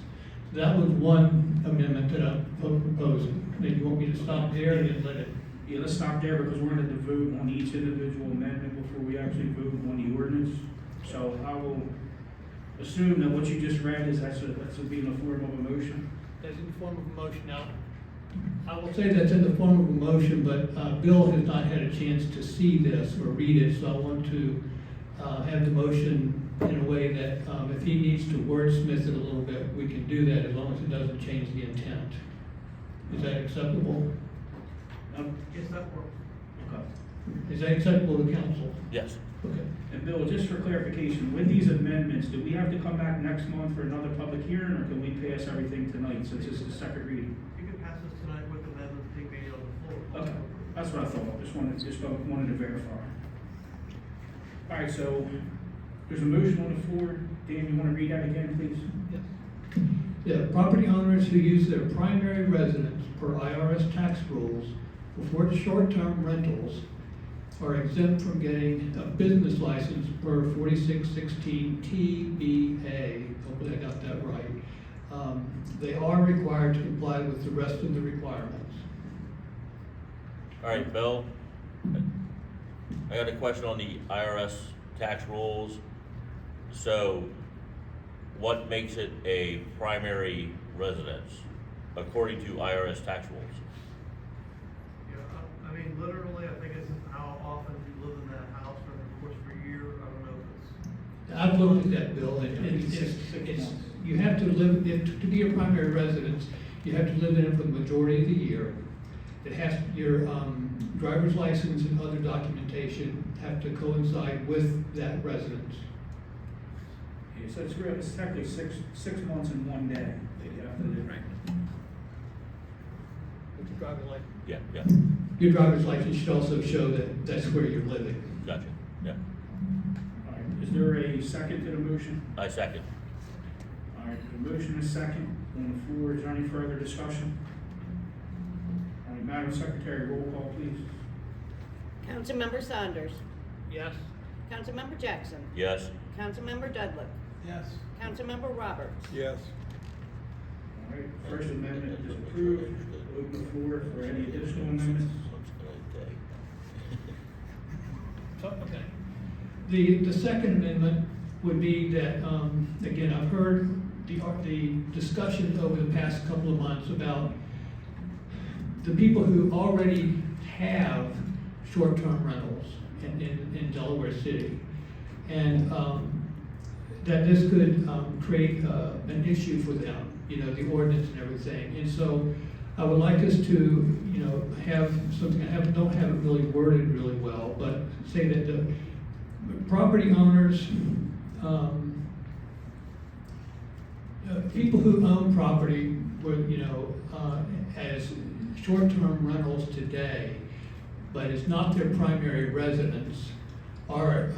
So that was one amendment that I'm proposing. Maybe you want me to stop there and let it. Yeah, let's stop there because we're going to vote on each individual amendment before we actually vote on the ordinance. So I will assume that what you just read is that's would be in the form of a motion. That's in the form of a motion now. I will say that's in the form of a motion, but Bill has not had a chance to see this or read it, so I want to have the motion in a way that if he needs to wordsmith it a little bit, we can do that as long as it doesn't change the intent. Is that acceptable? Yes, that works. Okay. Is that acceptable to council? Yes. Okay. And Bill, just for clarification, with these amendments, do we have to come back next month for another public hearing, or can we pass everything tonight since it's the second reading? You can pass this tonight with amendments being made on the floor. Okay, that's what I thought. Just wanted to verify. All right, so there's a motion on the floor. Dan, you want to read that again, please? Yes. Yeah, property owners who use their primary residence per IRS tax rules for short-term rentals are exempt from getting a business license per 4616 TBA. Hopefully I got that right. They are required to comply with the rest of the requirements. All right, Bill, I got a question on the IRS tax rules. So what makes it a primary residence according to IRS tax rules? Yeah, I mean, literally, I think it's how often you live in that house during the course of a year. I don't know if it's. I've looked at that, Bill, and it's you have to live, to be a primary residence, you have to live in it for the majority of the year. it has, your, driver's license and other documentation have to coincide with that residence. Okay, so it's technically six months in one day that you have to do. With your driving license. Yeah, yeah, Your driver's license should also show that that's where you're living. gotcha, yeah. All right, is there a second to the motion? I second. All right, the motion is second on the floor. Is there any further discussion? All right, Madam Secretary, roll call, please. Councilmember Saunders. Yes. Councilmember Jackson. Yes, Councilmember Dudley. Yes. Councilmember Roberts. Yes. All right, First Amendment is approved. Open the floor for any additional amendments. Okay. The second amendment would be that, again, I've heard the discussion over the past couple of months about the people who already have short-term rentals in Delaware City. And that this could create an issue for them, the ordinance and everything. And so I would like us to, have something, don't have it really worded really well, but say that the property owners, people who own property with, as short-term rentals today, but it's not their primary residence, are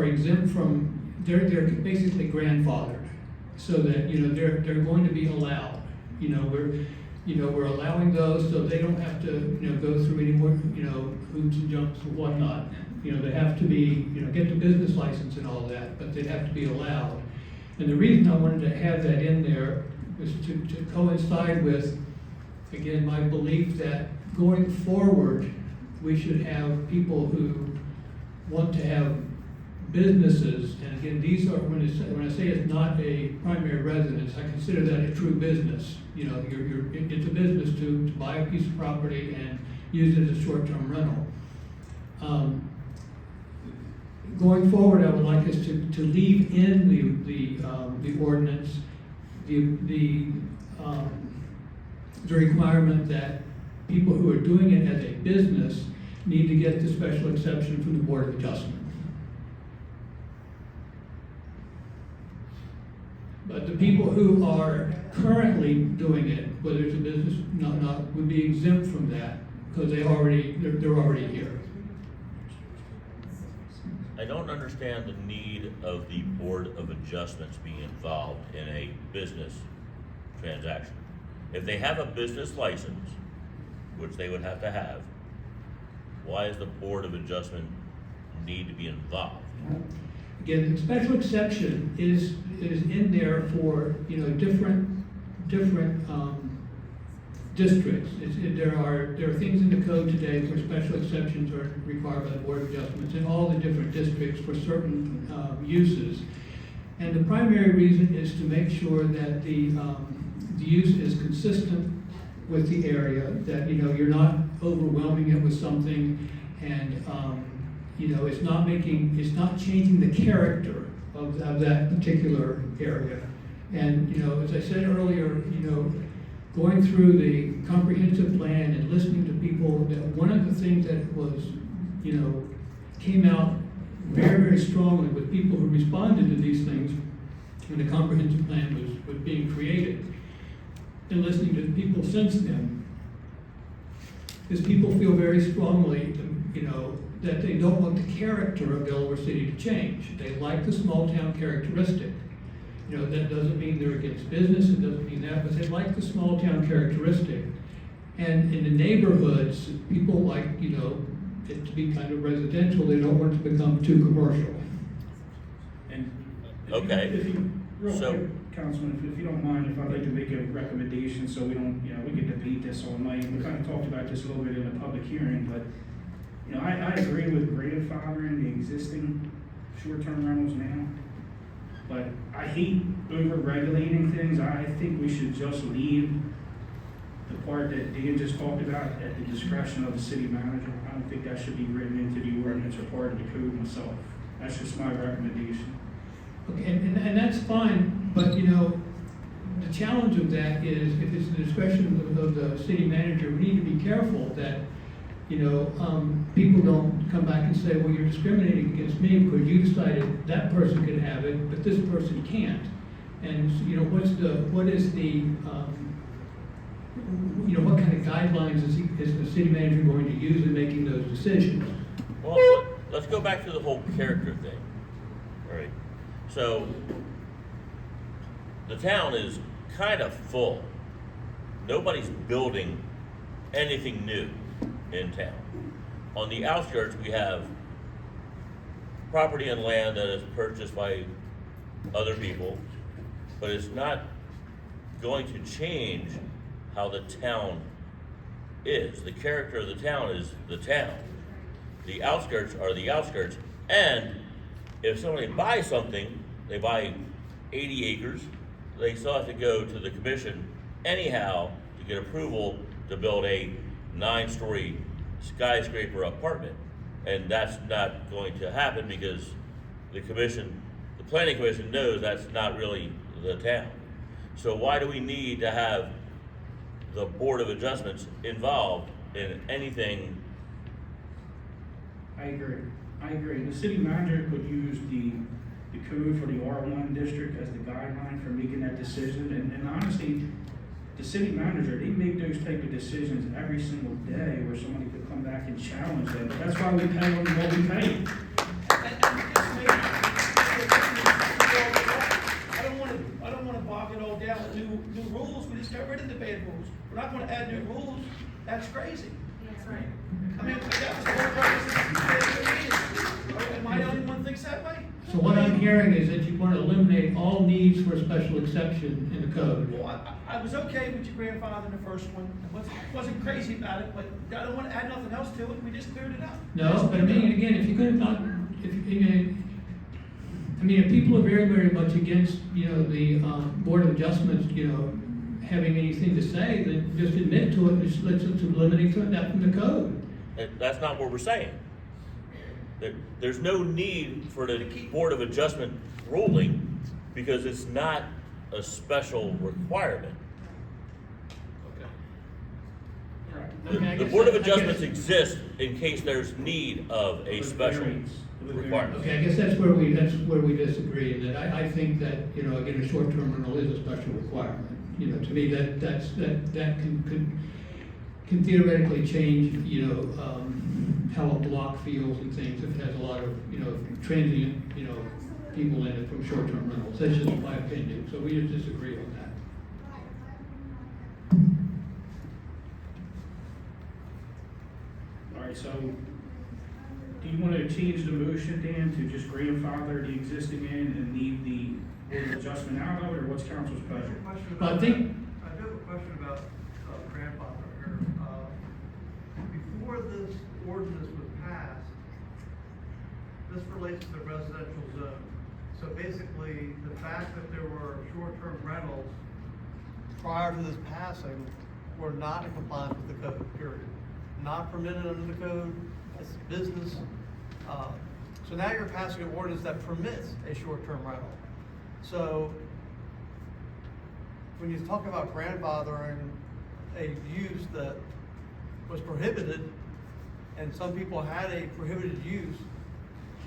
exempt from, they're basically grandfathered, so that, they're going to be allowed. We're allowing those so they don't have to, go through any more, hoops and jumps and whatnot. They have to be, get the business license and all that, but they have to be allowed. And the reason I wanted to have that in there was to coincide with, again, my belief that going forward, we should have people who want to have businesses, and again, these are, when I say it's not a primary residence, I consider that a true business. It's a business to buy a piece of property and use it as a short-term rental. Going forward, I would like us to leave in the ordinance the requirement that people who are doing it as a business need to get the special exception from the Board of Adjustment. But the people who are currently doing it, whether it's a business or not, would be exempt from that because they're already here. I don't understand the need of the Board of Adjustments being involved in a business transaction. If they have a business license, which they would have to have, why does the Board of Adjustment need to be involved? Again, the special exception is in there for, different districts. There are things in the code today where special exceptions are required by the Board of Adjustments in all the different districts for certain uses. And the primary reason is to make sure that the use is consistent with the area, that, you're not overwhelming it with something, and, it's not changing the character of that particular area. And, as I said earlier, going through the comprehensive plan and listening to people, that one of the things that was, came out very, very strongly with people who responded to these things when the comprehensive plan was being created, and listening to people since then, is people feel very strongly, that they don't want the character of Delaware City to change. They like the small town characteristic. That doesn't mean they're against business, it doesn't mean that, but they like the small town characteristic. And in the neighborhoods, people like, it to be kind of residential, they don't want it to become too commercial. And Okay. Real So- quick, Councilman, if you don't mind, if I'd like to make a recommendation, so we don't, we could debate this all night. We kind of talked about this a little bit in the public hearing, but, I agree with grandfathering the existing short-term rentals now. But I hate over-regulating things. I think we should just leave the part that Dan just talked about at the discretion of the city manager. I don't think that should be written into the ordinance or part of the code myself. That's just my recommendation. Okay, and that's fine, but the challenge of that is, if it's the discretion of the city manager, we need to be careful that, people don't come back and say, well, you're discriminating against me because you decided that person could have it, but this person can't. And, what is the, what kind of guidelines is the city manager going to use in making those decisions? Well, let's go back to the whole character thing. All right. So, the town is kind of full. Nobody's building anything new in town. On the outskirts, we have property and land that is purchased by other people, but it's not going to change how the town is. The character of the town is the town. The outskirts are the outskirts, and if somebody buys something, they buy 80 acres, they still have to go to the commission anyhow to get approval to build a 9-story skyscraper apartment. And that's not going to happen because the planning commission knows that's not really the town. So why do we need to have the Board of Adjustments involved in anything? I agree. The city manager could use the code for the R1 district as the guideline for making that decision. And honestly, the city manager, they make those type of decisions every single day where somebody could come back and challenge them. But that's why we pay them what we pay. I don't wanna bog it all down with new rules. We just got rid of the bad rules. We're not gonna add new rules. That's crazy. That's right. I mean, that was the whole purpose of the meeting. Am I the only one who thinks that way? So what I'm hearing is that you want to eliminate all needs for a special exception in the code. Well, I was okay with your grandfather in the first one. Wasn't crazy about it, but I don't want to add nothing else to it. We just cleared it up. No, but I mean, again, if people are very, very much against, the Board of Adjustments, having anything to say, then just admit to it and just let's eliminate that from the code. That's not what we're saying. There's no need for the Board of Adjustment ruling because it's not a special requirement. The Board of Adjustments exists in case there's need of a special requirement. Okay, I guess that's where we disagree, in that I think that, again, a short-term rental is a special requirement. To me, that can theoretically change, how a block feels and things if it has a lot of, transient, people in it from short-term rentals. That's just my opinion, so we just disagree on that. All right, so do you want to change the motion, Dan, to just grandfather the existing in and leave the Board of Adjustment out of it, or what's council's pleasure? I think. I do have a question about grandfather here. Before this ordinance was passed, this relates to the residential zone. So basically, the fact that there were short-term rentals prior to this passing were not in compliance with the code, period. Not permitted under the code, it's business. So now you're passing an ordinance that permits a short-term rental. So when you talk about grandfathering a use that was prohibited, and some people had a prohibited use,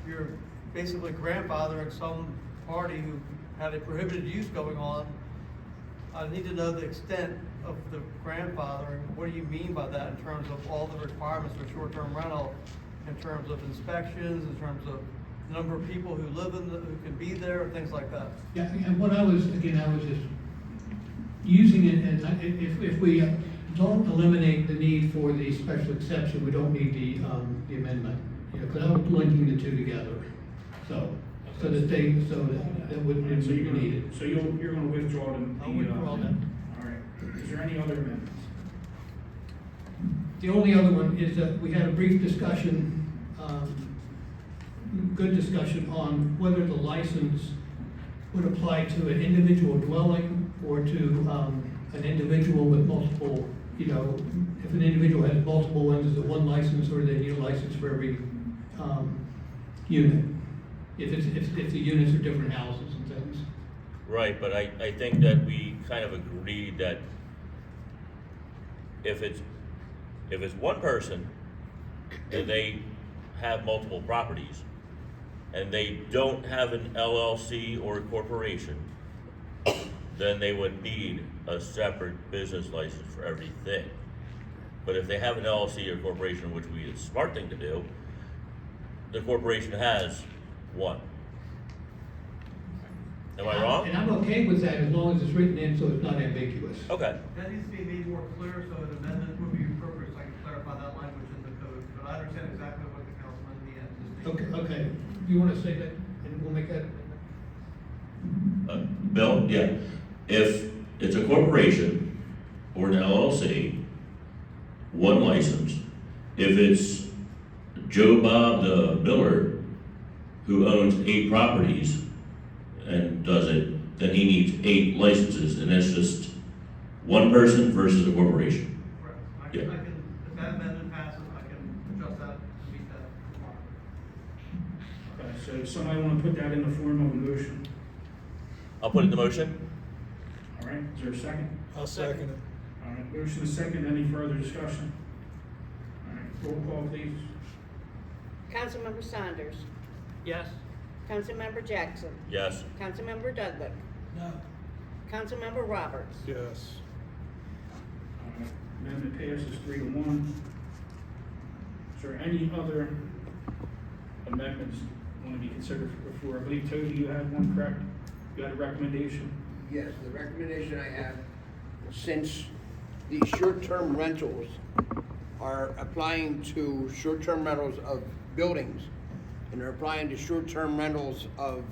you're basically grandfathering some party who had a prohibited use going on. I need to know the extent of the grandfathering. What do you mean by that in terms of all the requirements for short-term rental, in terms of inspections, in terms of number of people who live in who can be there, things like that? Yeah, and what I was just using it, and if we don't eliminate the need for the special exception, we don't need the amendment, because I was linking the two together. So that wouldn't be needed. So you're going to withdraw them? I'll withdraw them. All right. Is there any other amendments? The only other one is that we had a brief discussion, good discussion on whether the license would apply to an individual dwelling or to an individual with multiple, if an individual has multiple ones, is it one license or they need a license for every unit? If the units are different houses and things. Right, but I think that we kind of agreed that if it's one person and they have multiple properties and they don't have an LLC or a corporation, then they would need a separate business license for everything. But if they have an LLC or corporation, which is a smart thing to do, the corporation has one. Am I wrong? And I'm okay with that as long as it's written in so it's not ambiguous. Okay. That needs to be made more clear, so an amendment would be appropriate, so I can clarify that language in the code. But I understand exactly what the councilman in the end is stating. Okay, you wanna say that, and we'll make that? Bill, yeah, if it's a corporation or an LLC, one license. If it's Joe Bob the Biller, who owns 8 properties and does it, then he needs 8 licenses, and that's just one person versus a corporation. Correct. Yeah. I can, if that amendment passes, I can adjust that to meet that requirement. Okay, so somebody wanna put that in the form of a motion? I'll put it in the motion. All right, is there a second? I'll second it. All right, motion is second, any further discussion? All right, roll call please. Councilmember Saunders. Yes. Councilmember Jackson. Yes. Councilmember Dudley. No. Councilmember Roberts. Yes. All right, amendment passes 3-1. Is there any other amendments want to be considered before? I believe, Toby, you had one, correct? You had a recommendation? Yes, the recommendation I have, since the short-term rentals are applying to short-term rentals of buildings, and they're applying to short-term rentals of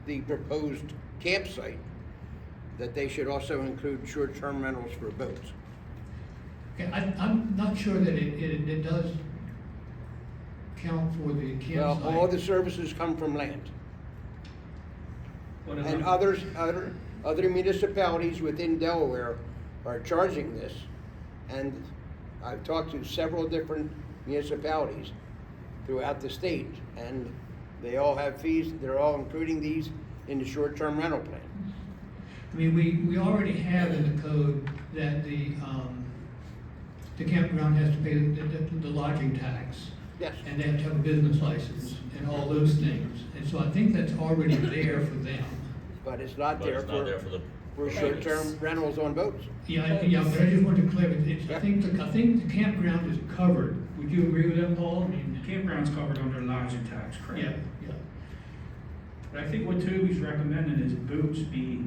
the proposed campsite, that they should also include short-term rentals for boats. Okay, I'm not sure that it does count for the campsite. Well, all the services come from land. What And about- other municipalities within Delaware are charging this. And I've talked to several different municipalities throughout the state, and they all have fees, they're all including these in the short-term rental plan. I mean, we already have in the code that the campground has to pay the lodging tax. Yes. And they have to have a business license and all those things. And so I think that's already there for them. But it's not But there it's not there for the. for short-term rentals on boats. Yeah, but I just wanted to clarify, I think the campground is covered. Would you agree with that, Paul? I mean, The campground's covered under lodging tax, correct? yeah. But I think what Toby's recommending is boats be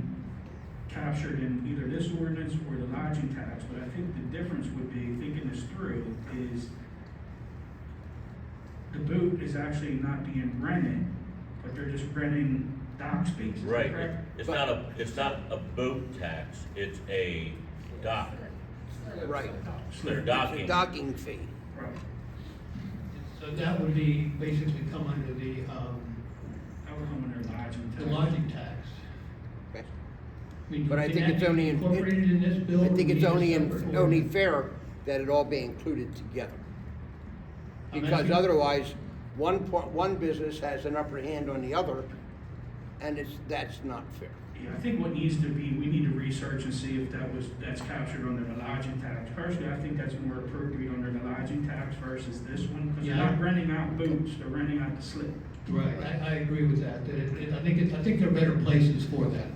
captured in either this ordinance or the lodging tax. But I think the difference would be, thinking this through, is the boat is actually not being rented, but they're just renting dock space. Is that Right, correct? it's not a boat tax, it's a dock. Right. They're It's docking. a docking fee. Right. So that would be basically come under the That would come under lodging tax. lodging tax. Okay. I mean, But I can think that it's be only in- incorporated in this bill? I or think we it's need a only, separate only order? fair that it all be included together. I'm Because asking- otherwise, one business has an upper hand on the other, and that's not fair. Yeah, I think what needs to be, we need to research and see if that's captured under the lodging tax. Personally, I think that's more appropriate under the lodging tax versus this one, because they're Yeah. not renting out boats, they're renting out the slip. Right, I agree with that, I think there are better places for that.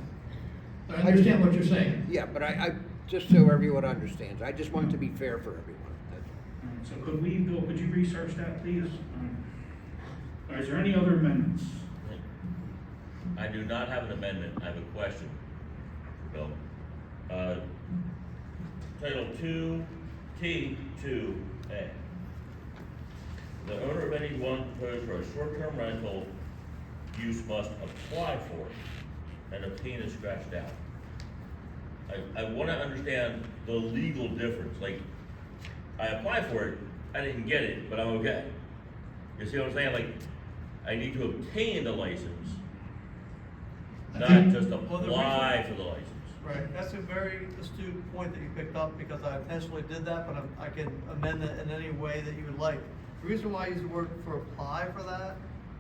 But I understand what you're saying. Yeah, but I just so everyone understands, I just want it to be fair for everyone. That's all. So Bill, could you research that, please? All right, is there any other amendments? I do not have an amendment, I have a question, Bill. Title 2T2A. The owner of any one proposed for a short-term rental use must apply for it and obtain it scratched out. I wanna understand the legal difference, like, I applied for it, I didn't get it, but I'm okay. You see what I'm saying? Like, I need to obtain the license, not just apply for the license. Right, that's a very astute point that you picked up, because I intentionally did that, but I can amend it in any way that you would like. The reason why I use the word for apply for that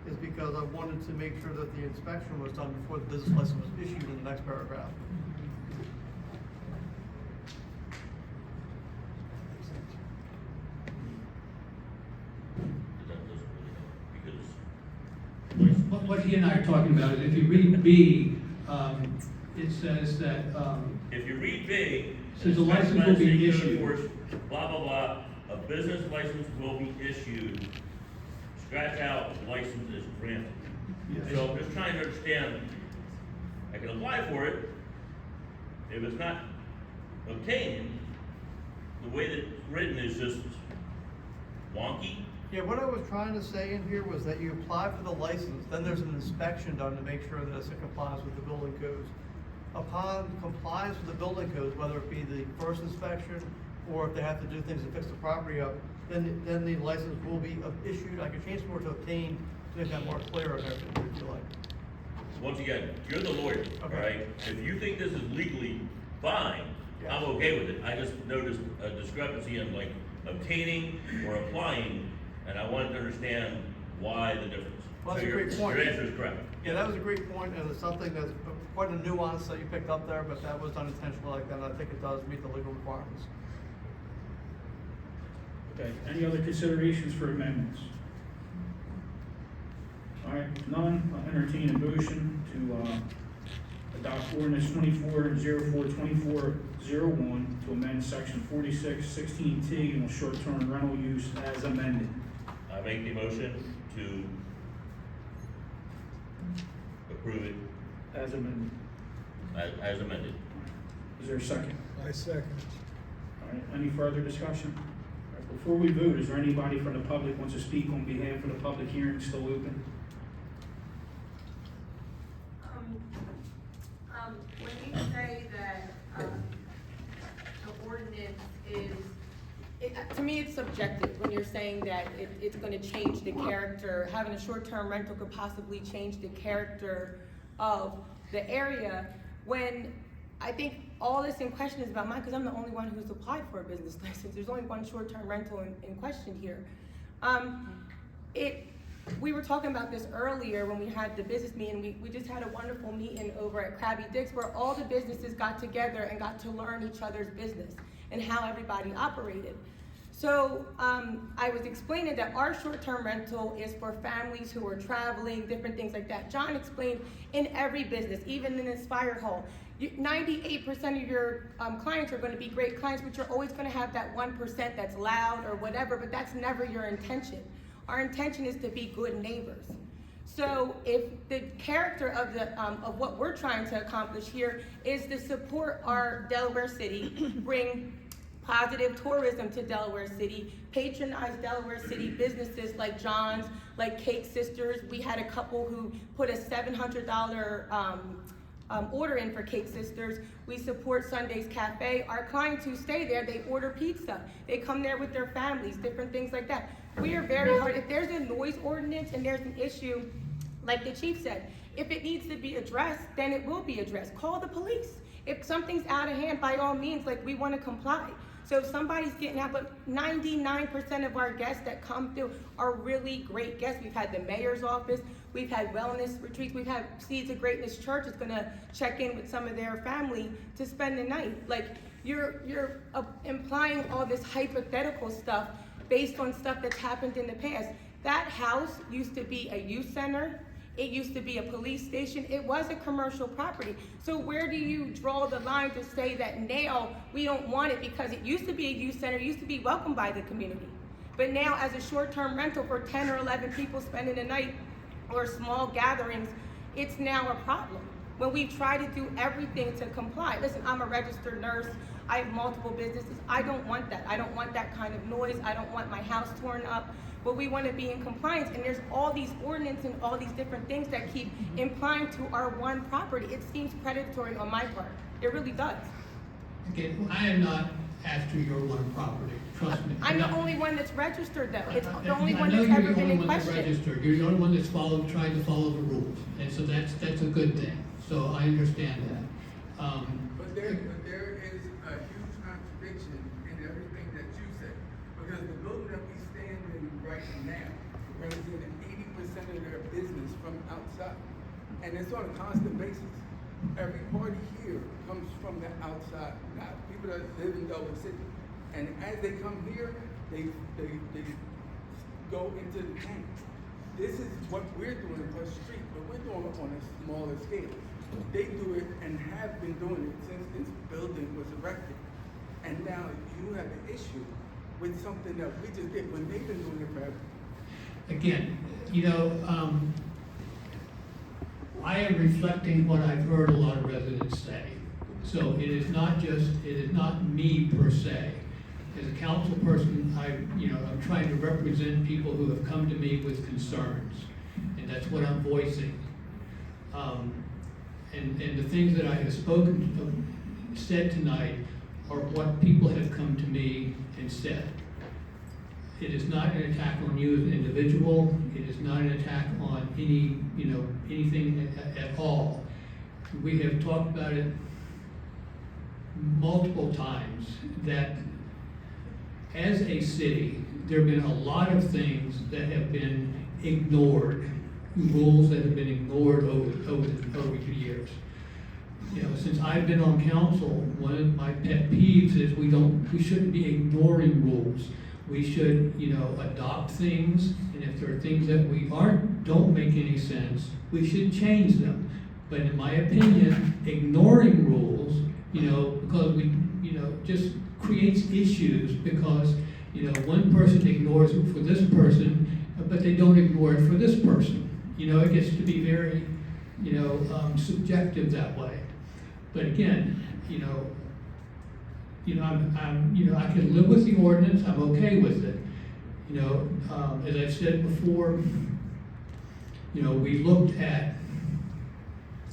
is because I wanted to make sure that the inspection was done before the business license was issued in the next paragraph. That doesn't really help, because What he and I are talking about is if you read B, it says that, if you read B, Says the license will be issued. Blah, blah, blah, a business license will be issued, scratch out license is granted. Yes. So I'm just trying to understand, I can apply for it, if it's not obtained, the way that it's written is just wonky. Yeah, what I was trying to say in here was that you apply for the license, then there's an inspection done to make sure that it complies with the building codes. Upon compliance with the building codes, whether it be the first inspection or if they have to do things to fix the property up, then the license will be issued. I can change more to obtain to make that more clear on everything if you like. Once again, you're the lawyer, all Okay. right? If you think this is legally fine, I'm okay with it. I just noticed a discrepancy in like obtaining or applying, and I wanted to understand why the difference. Well, So that's a great point. Your answer is correct. Yeah, that was a great point, and it's something that's quite a nuance that you picked up there, but that was done intentionally like that, and I think it does meet the legal requirements. Okay, any other considerations for amendments? All right, none, I'll entertain a motion to adopt ordinance 2404-2401 to amend section 4616T on short-term rental use as amended. I make the motion to approve it As amended. as amended. Is there a second? I second. All right, any further discussion? All right, before we vote, is there anybody from the public wants to speak on behalf of the public hearing still open? When you say that, the ordinance is, to me, it's subjective, when you're saying that it's gonna change the character, having a short-term rental could possibly change the character of the area, when I think all this in question is about mine, because I'm the only one who's applied for a business license. There's only one short-term rental in question here. We were talking about this earlier when we had the business meeting. We just had a wonderful meeting over at Krabby Dick's where all the businesses got together and got to learn each other's business and how everybody operated. So I was explaining that our short-term rental is for families who are traveling, different things like that. John explained in every business, even in Inspire Hall, 98% of your clients are going to be great clients, but you're always going to have that 1% that's loud or whatever, but that's never your intention. Our intention is to be good neighbors. So if the character of what we're trying to accomplish here is to support our Delaware City, bring positive tourism to Delaware City, patronize Delaware City businesses like John's, like Cake Sisters. We had a couple who put a $700 order in for Cake Sisters. We support Sunday's Cafe. Our clients who stay there, they order pizza. They come there with their families, different things like that. We are very hard. If there's a noise ordinance and there's an issue, like the chief said, if it needs to be addressed, then it will be addressed. Call the police. If something's out of hand, by all means, like, we want to comply. So if somebody's getting out, but 99% of our guests that come through are really great guests. We've had the mayor's office, we've had wellness retreats, we've had Seeds of Greatness Church is gonna check in with some of their family to spend the night. Like, you're implying all this hypothetical stuff based on stuff that's happened in the past. That house used to be a youth center. It used to be a police station. It was a commercial property. So where do you draw the line to say that now we don't want it because it used to be a youth center, it used to be welcomed by the community. But now as a short-term rental for 10 or 11 people spending the night or small gatherings, it's now a problem. When we try to do everything to comply. Listen, I'm a registered nurse. I have multiple businesses. I don't want that. I don't want that kind of noise. I don't want my house torn up. But we want to be in compliance, and there's all these ordinances and all these different things that keep implying to our one property. It seems predatory on my part. It really does. Okay, I am not after your one property, trust me. I'm the No. only one that's registered though. It's the I only know one that's you're ever the been only in one that's question. registered. You're the only one that's trying to follow the rules, and so that's a good thing. So I understand that. But there is a huge contradiction in everything that you said, because the building that we stand in right now represents 80% of their business from outside. And it's on a constant basis. Every party here comes from the outside, not people that live in Delaware City. And as they come here, they go into the camp. This is what we're doing across the street, but we're doing it on a smaller scale. They do it and have been doing it since this building was erected. And now you have an issue with something that we just did when they've been doing it forever. Again, I am reflecting what I've heard a lot of residents say. So it is not me per se. As a council person, I'm trying to represent people who have come to me with concerns, and that's what I'm voicing. And the things that I have said tonight are what people have come to me and said. It is not an attack on you as an individual. It is not an attack on anything at all. We have talked about it multiple times that as a city, there have been a lot of things that have been ignored, rules that have been ignored over the years. Since I've been on council, one of my pet peeves is we shouldn't be ignoring rules. We should, adopt things, and if there are things that don't make any sense, we should change them. But in my opinion, ignoring rules, because just creates issues because, one person ignores it for this person, but they don't ignore it for this person. It gets to be very, subjective that way. But again, I can live with the ordinance, I'm okay with it. As I've said before, we looked at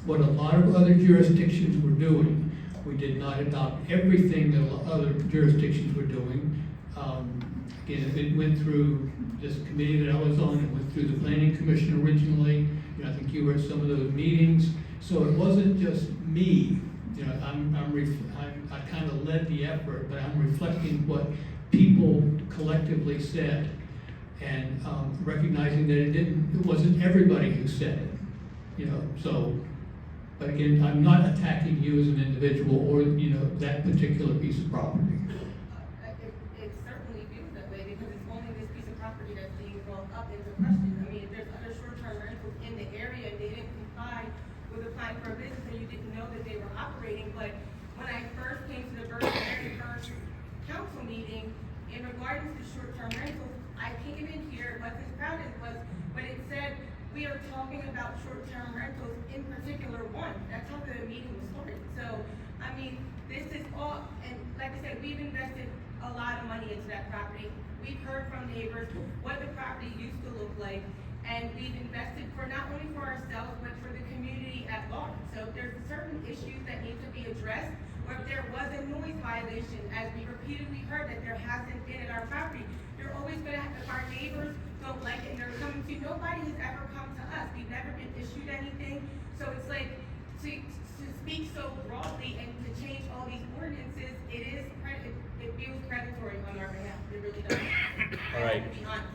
what a lot of other jurisdictions were doing. We did not adopt everything that other jurisdictions were doing. Again, it went through this committee that I was on, it went through the planning commission originally. I think you were at some of those meetings. So it wasn't just me. I kind of led the effort, but I'm reflecting what people collectively said, and recognizing that it wasn't everybody who said it. But again, I'm not attacking you as an individual or that particular piece of property. It certainly feels that way because it's only this piece of property that's being brought up into question. I mean, if there's other short-term rentals in the area and they didn't comply with applying for a business and you didn't know that they were operating, but when I first came to the very first council meeting in regards to short-term rentals, I came in here, what this crowded was when it said we are talking about short-term rentals, in particular one. That's how the meeting was started. So, I mean, this is all, and like I said, we've invested a lot of money into that property. We've heard from neighbors what the property used to look like, and we've invested for not only for ourselves, but for the community at large. So if there's certain issues that need to be addressed, or if there was a noise violation, as we repeatedly heard that there hasn't been at our property, you're always gonna have, if our neighbors don't like it and they're coming to, nobody has ever come to us. We've never been issued anything. So it's like, to speak so broadly and to change all these ordinances, it feels predatory on our behalf. It really does. All right. To be honest.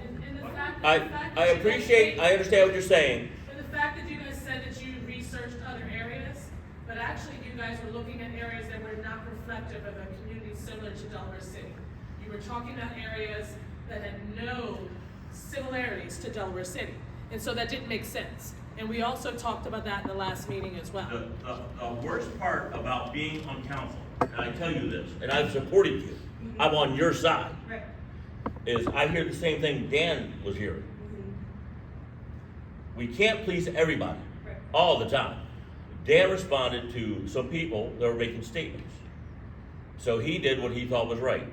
And the fact I understand what you're saying. But the fact that you guys said that you researched other areas, but actually you guys were looking at areas that were not reflective of a community similar to Delaware City. You were talking about areas that had no similarities to Delaware City. And so that didn't make sense. And we also talked about that in the last meeting as well. The worst part about being on council, and I tell you this, and I've supported you, I'm on your side, Right. is I hear the same thing Dan was hearing. We can't please everybody all the time. Dan responded to some people that were making statements. So he did what he thought was right.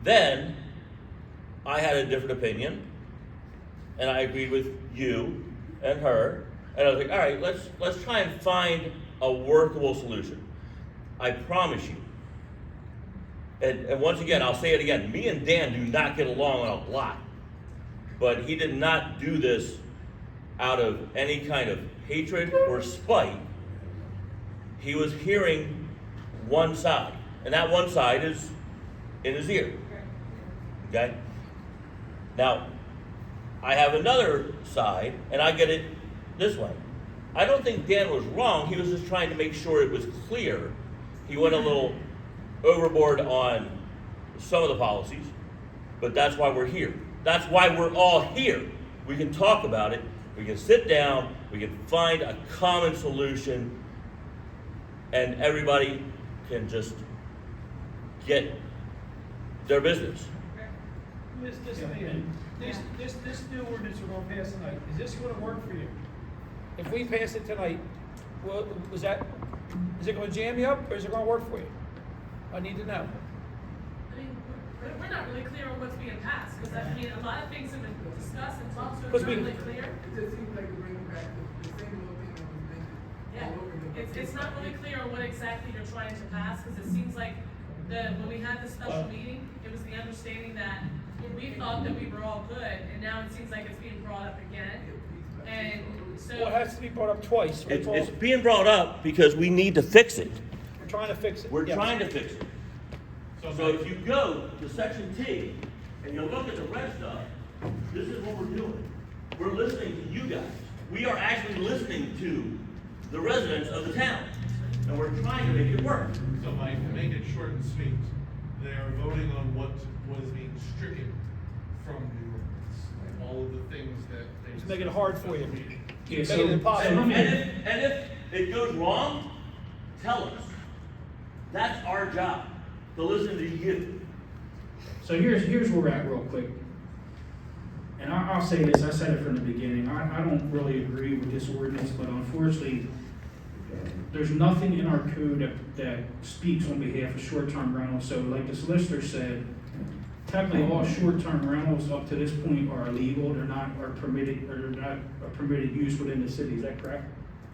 Then I had a different opinion, and I agreed with you and her, and I was like, all right, let's try and find a workable solution. I promise you. And once again, I'll say it again, me and Dan do not get along on a lot, but he did not do this out of any kind of hatred or spite. He was hearing one side, and that one side is in his ear. Okay? Now, I have another side, and I get it this way. I don't think Dan was wrong. He was just trying to make sure it was clear. He went a little overboard on some of the policies, but that's why we're here. That's why we're all here. We can talk about it. We can sit down. We can find a common solution, and everybody can just get their business. This new ordinance we're gonna pass tonight, is this gonna work for you? If we pass it tonight, well, is it gonna jam you up, or is it gonna work for you? I need to know. I mean, we're not really clear on what's being passed, because I mean, a lot of things have been discussed and talked, so it's not really clear. It just seems like you're bringing back the same little thing that was mentioned. Yeah, it's not really clear on what exactly you're trying to pass, because it seems like when we had the special meeting, it was the understanding that we thought that we were all good, and now it seems like it's being brought up again. And so. Well, it has to be brought up twice. It's being brought up because we need to fix it. We're trying to fix it. We're Yes. trying to fix it. So if you go to section T and you look at the red stuff, this is what we're doing. We're listening to you guys. We are actually listening to the residents of the town, and we're trying to make it work. So Mike, to make it short and sweet, they are voting on what is being stricken from the ordinance. Like all of the things that they. Just making it hard for you. Yeah, Making so- it impossible. And if it goes wrong, tell us. That's our job, to listen to you. So here's where we're at real quick. And I'll say this, I said it from the beginning, I don't really agree with this ordinance, but unfortunately, there's nothing in our code that speaks on behalf of short-term rentals. So like the solicitor said, technically all short-term rentals up to this point are illegal, they're not permitted use within the city, is that correct?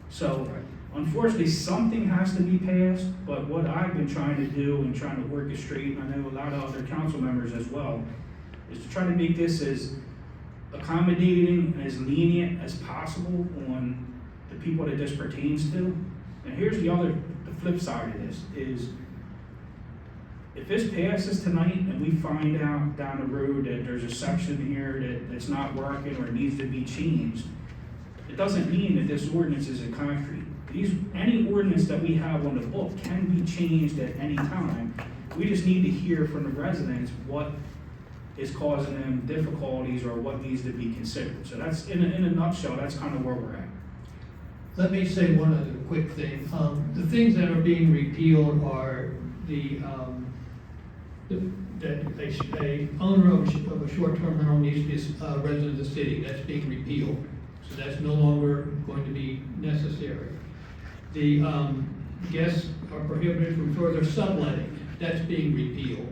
So unfortunately, something has to be passed, but what I've been trying to do and trying to orchestrate, and I know a lot of other council members as well, is to try to make this as accommodating and as lenient as possible on the people that this pertains to. And here's the flip side of this is, if this passes tonight and we find out down the road that there's a section here that's not working or needs to be changed, it doesn't mean that this ordinance is in concrete. Any ordinance that we have on the book can be changed at any time. We just need to hear from the residents what is causing them difficulties or what needs to be considered. So that's, in a nutshell, that's kind of where we're at. Let me say one other quick thing. The things that are being repealed are that a owner of a short-term rental needs to be a resident of the city. That's being repealed. So that's no longer going to be necessary. The guests are prohibited from further subletting. That's being repealed.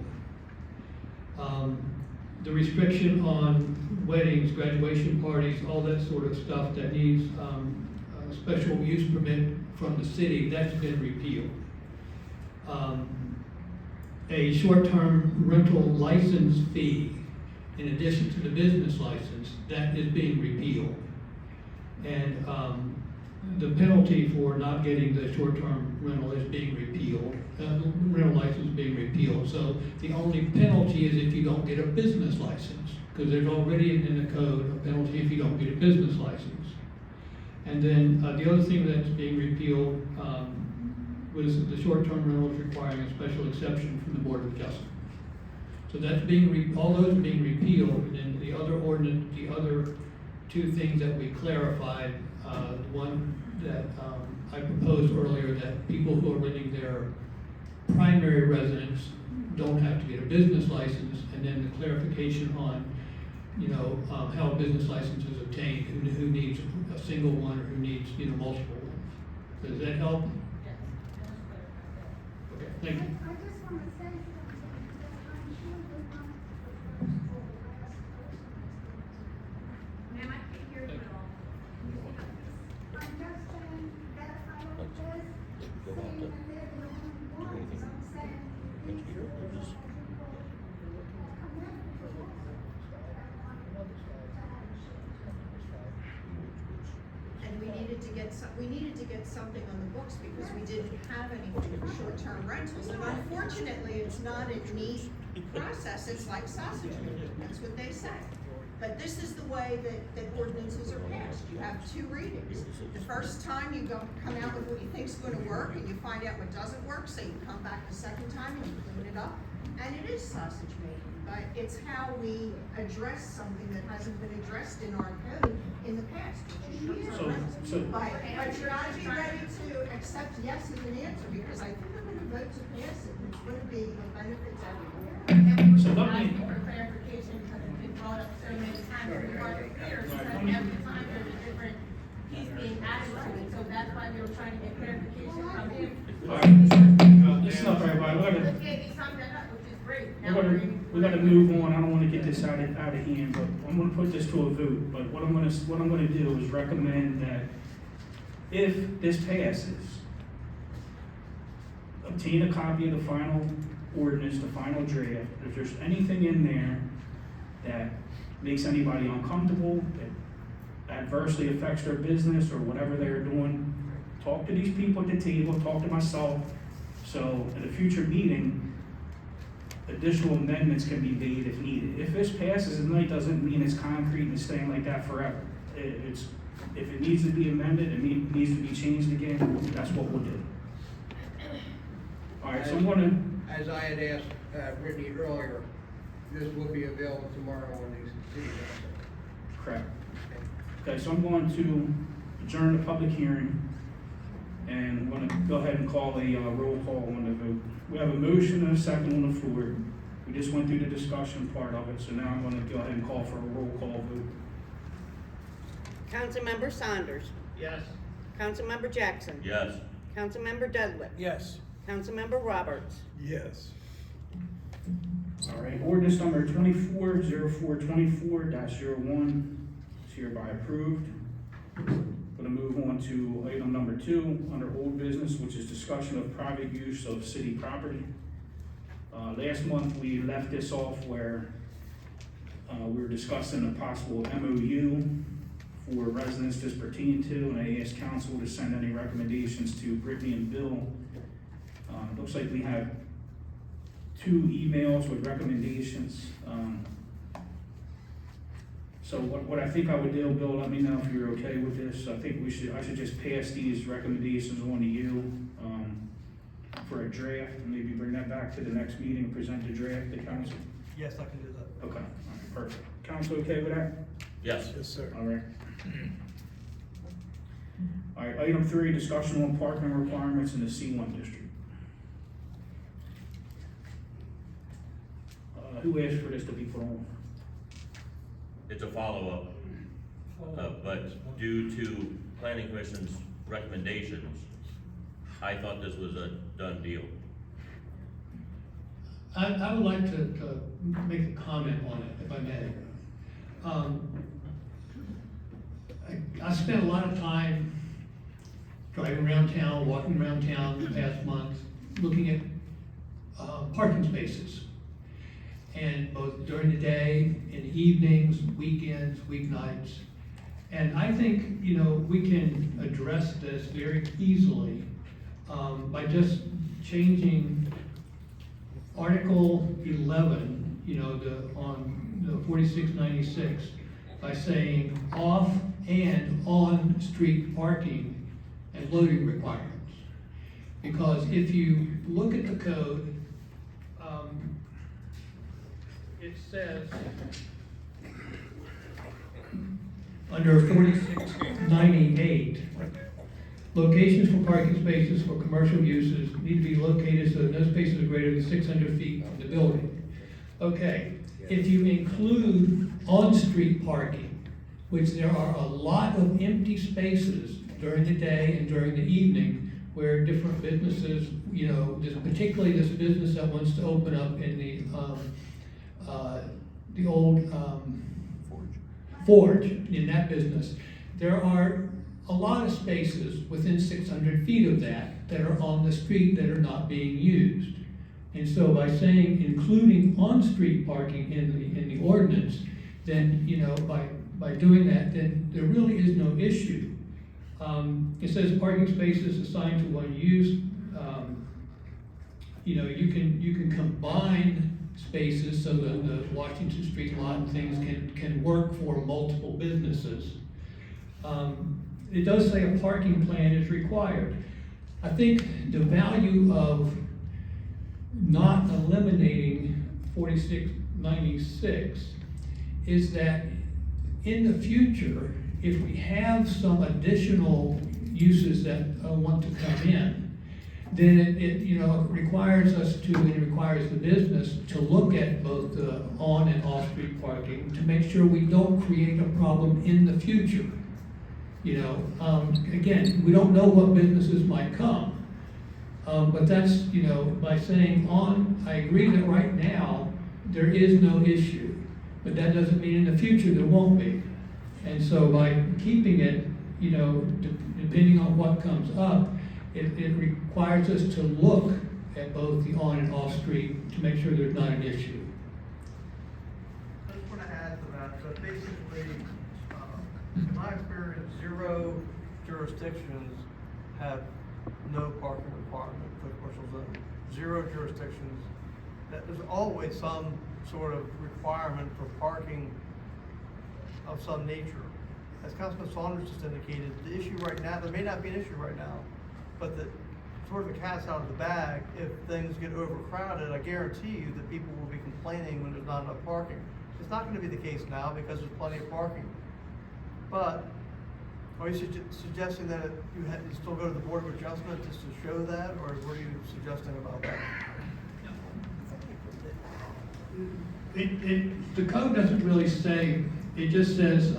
The restriction on weddings, graduation parties, all that sort of stuff that needs a special use permit from the city, that's been repealed. A short-term rental license fee, in addition to the business license, that is being repealed. And the penalty for not getting the short-term rental is being repealed, rental license being repealed. So the only penalty is if you don't get a business license, because there's already in the code a penalty if you don't get a business license. And then the other thing that's being repealed was the short-term rentals requiring a special exception from the Board of Adjustment. So that's all those are being repealed, and then the other ordinance, the other two things that we clarified, the one that I proposed earlier, that people who are renting their primary residence don't have to get a business license, and then the clarification on, how a business license is obtained, who needs a single one or who needs, multiple ones. Does that help? Okay, thank you. I just want to say something, that I'm sure we're not the first or the last person. Ma'am, I can't hear you at all. I'm just saying that I don't just saying that they're the only ones. I'm saying these are the people And we needed to get something on the books because we didn't have anything for short-term rentals. And unfortunately, it's not a neat process. It's like sausage making. That's what they say. But this is the way that ordinances are passed. You have 2 readings. The first time you come out with what you think's gonna work, and you find out what doesn't work, so you come back the second time and you clean it up. And it is sausage making, but it's how we address something that hasn't been addressed in our code in the past, which is short-term rentals. But you gotta be ready to accept yes as an answer, because I think I'm gonna vote to pass it, and it's gonna be a benefit to everyone. So let me, For clarification, because it's been brought up so many times, we weren't here, so every time there's a different piece being added to it, so that's why we were trying to get clarification from him. listen up, everybody, Look, he summed that up, which is great. Now we're in- we gotta move on. I don't wanna get this out of hand, but I'm gonna put this to a vote. But what I'm gonna do is recommend that if this passes, obtain a copy of the final ordinance, the final draft. If there's anything in there that makes anybody uncomfortable, that adversely affects their business or whatever they're doing, talk to these people at the table, talk to myself. So at a future meeting, additional amendments can be made if needed. If this passes tonight, doesn't mean it's concrete and it's staying like that forever. If it needs to be amended, it needs to be changed again, that's what we'll do. All right, so I'm gonna, As I had asked Brittany earlier, this will be available tomorrow on the city website. correct. Okay, so I'm going to adjourn the public hearing, and I'm gonna go ahead and call a roll call on the vote. We have a motion and a second on the floor. We just went through the discussion part of it, so now I'm gonna go ahead and call for a roll call vote. Councilmember Saunders. Yes. Councilmember Jackson. Yes. Councilmember Dudley. Yes. Councilmember Roberts. Yes. All right, ordinance number 240424-01 is hereby approved. Gonna move on to item number 2 under old business, which is discussion of private use of city property. Last month, we left this off where we were discussing a possible MOU for residents this pertain to, and I asked council to send any recommendations to Brittany and Bill. Looks like we have 2 emails with recommendations. So what I think I would do, Bill, let me know if you're okay with this. I think I should just pass these recommendations on to you, for a draft, and maybe bring that back to the next meeting and present the draft to council. Yes, I can do that. Okay, all right, perfect. Council okay with that? Yes. Yes, sir. All right. All right, item 3, discussion on parking requirements in the C1 district. Who asked for this to be put on? It's a follow-up, but due to planning commission's recommendations, I thought this was a done deal. I would like to make a comment on it, if I may. I spent a lot of time driving around town, walking around town the past month, looking at parking spaces. And both during the day, in the evenings, weekends, weeknights. And I think, we can address this very easily by just changing Article 11, on the 4696, by saying off and on street parking and loading requirements. Because if you look at the code, it says under 4698, locations for parking spaces for commercial uses need to be located so that no spaces are greater than 600 feet from the building. Okay, if you include on-street parking, which there are a lot of empty spaces during the day and during the evening where different businesses, particularly this business that wants to open up in the old Forge, in that business, there are a lot of spaces within 600 feet of that are on the street that are not being used. And so by saying including on-street parking in the ordinance, then, by doing that, then there really is no issue. It says parking spaces assigned to one use. You can combine spaces so that the Washington Street lot and things can work for multiple businesses. It does say a parking plan is required. I think the value of not eliminating 4696 is that in the future, if we have some additional uses that want to come in, then it requires us to, and it requires the business to look at both the on and off-street parking to make sure we don't create a problem in the future. Again, we don't know what businesses might come. But that's, by saying on, I agree that right now, there is no issue. But that doesn't mean in the future there won't be. And so by keeping it, depending on what comes up, it requires us to look at both the on and off street to make sure there's not an issue. I just want to add to that, so basically, in my experience, 0 jurisdictions have no parking requirement for commercial zone. 0 jurisdictions, that there's always some sort of requirement for parking of some nature. As Councilman Saunders just indicated, the issue right now, there may not be an issue right now, but the sort of the cat's out of the bag. If things get overcrowded, I guarantee you that people will be complaining when there's not enough parking. It's not gonna be the case now because there's plenty of parking. But are you suggesting that you still go to the Board of Adjustment just to show that, or what are you suggesting about that? The code doesn't really say, it just says,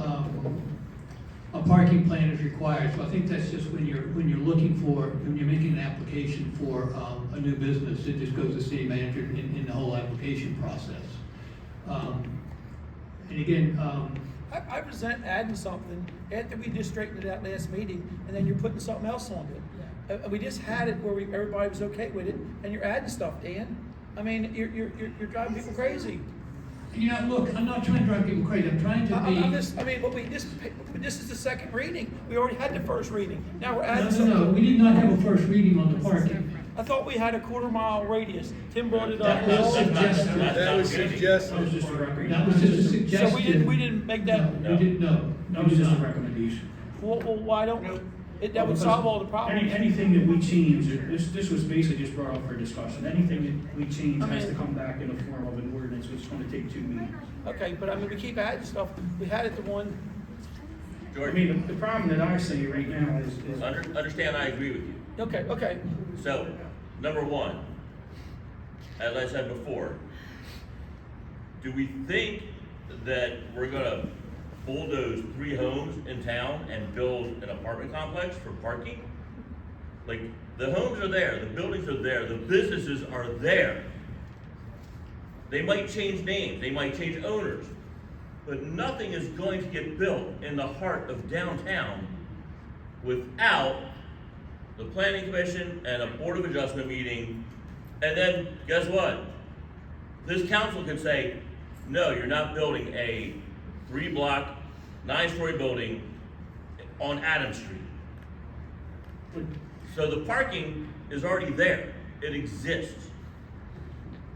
a parking plan is required, so I think that's just when you're making an application for, a new business, it just goes to city manager in the whole application process. And again, I resent adding something after we just straightened it out last meeting, and then you're putting something else on it. We just had it where everybody was okay with it, and you're adding stuff, Dan. I mean, you're driving people crazy. Look, I'm not trying to drive people crazy, I'm trying to be. This is the second reading. We already had the first reading. Now we're adding something. No, we did not have a first reading on the parking. I thought we had a quarter-mile radius. Tim brought it up. That was suggested. That was suggested. That was just a recommendation. That was just a suggestion. So we didn't make that. We didn't know. That was just a recommendation. Well, why don't that would solve all the problems? Anything that we change, this was basically just brought up for discussion. Anything that we change has to come back in the form of an ordinance, which is going to take 2 meetings. Okay, but I mean, we keep adding stuff. We had it the one. I mean, the problem that I see right now is Understand, I agree with you. Okay. So, number one, as I said before, do we think that we're gonna bulldoze 3 homes in town and build an apartment complex for parking? Like, the homes are there, the buildings are there, the businesses are there. They might change names, they might change owners, but nothing is going to get built in the heart of downtown without the planning commission and a board of adjustment meeting. And then, guess what? This council can say, no, you're not building a 3-block, 9-story building on Adams Street. So the parking is already there, it exists.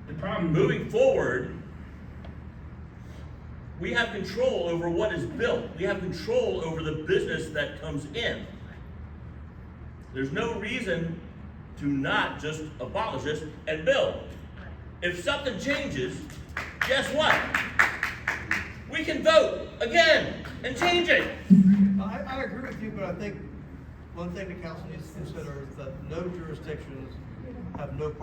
the problem. Moving forward, we have control over what is built. We have control over the business that comes in. There's no reason to not just abolish this and build. If something changes, guess what? We can vote again and change it. I agree with you, but I think one thing the council needs to consider is that no jurisdictions have no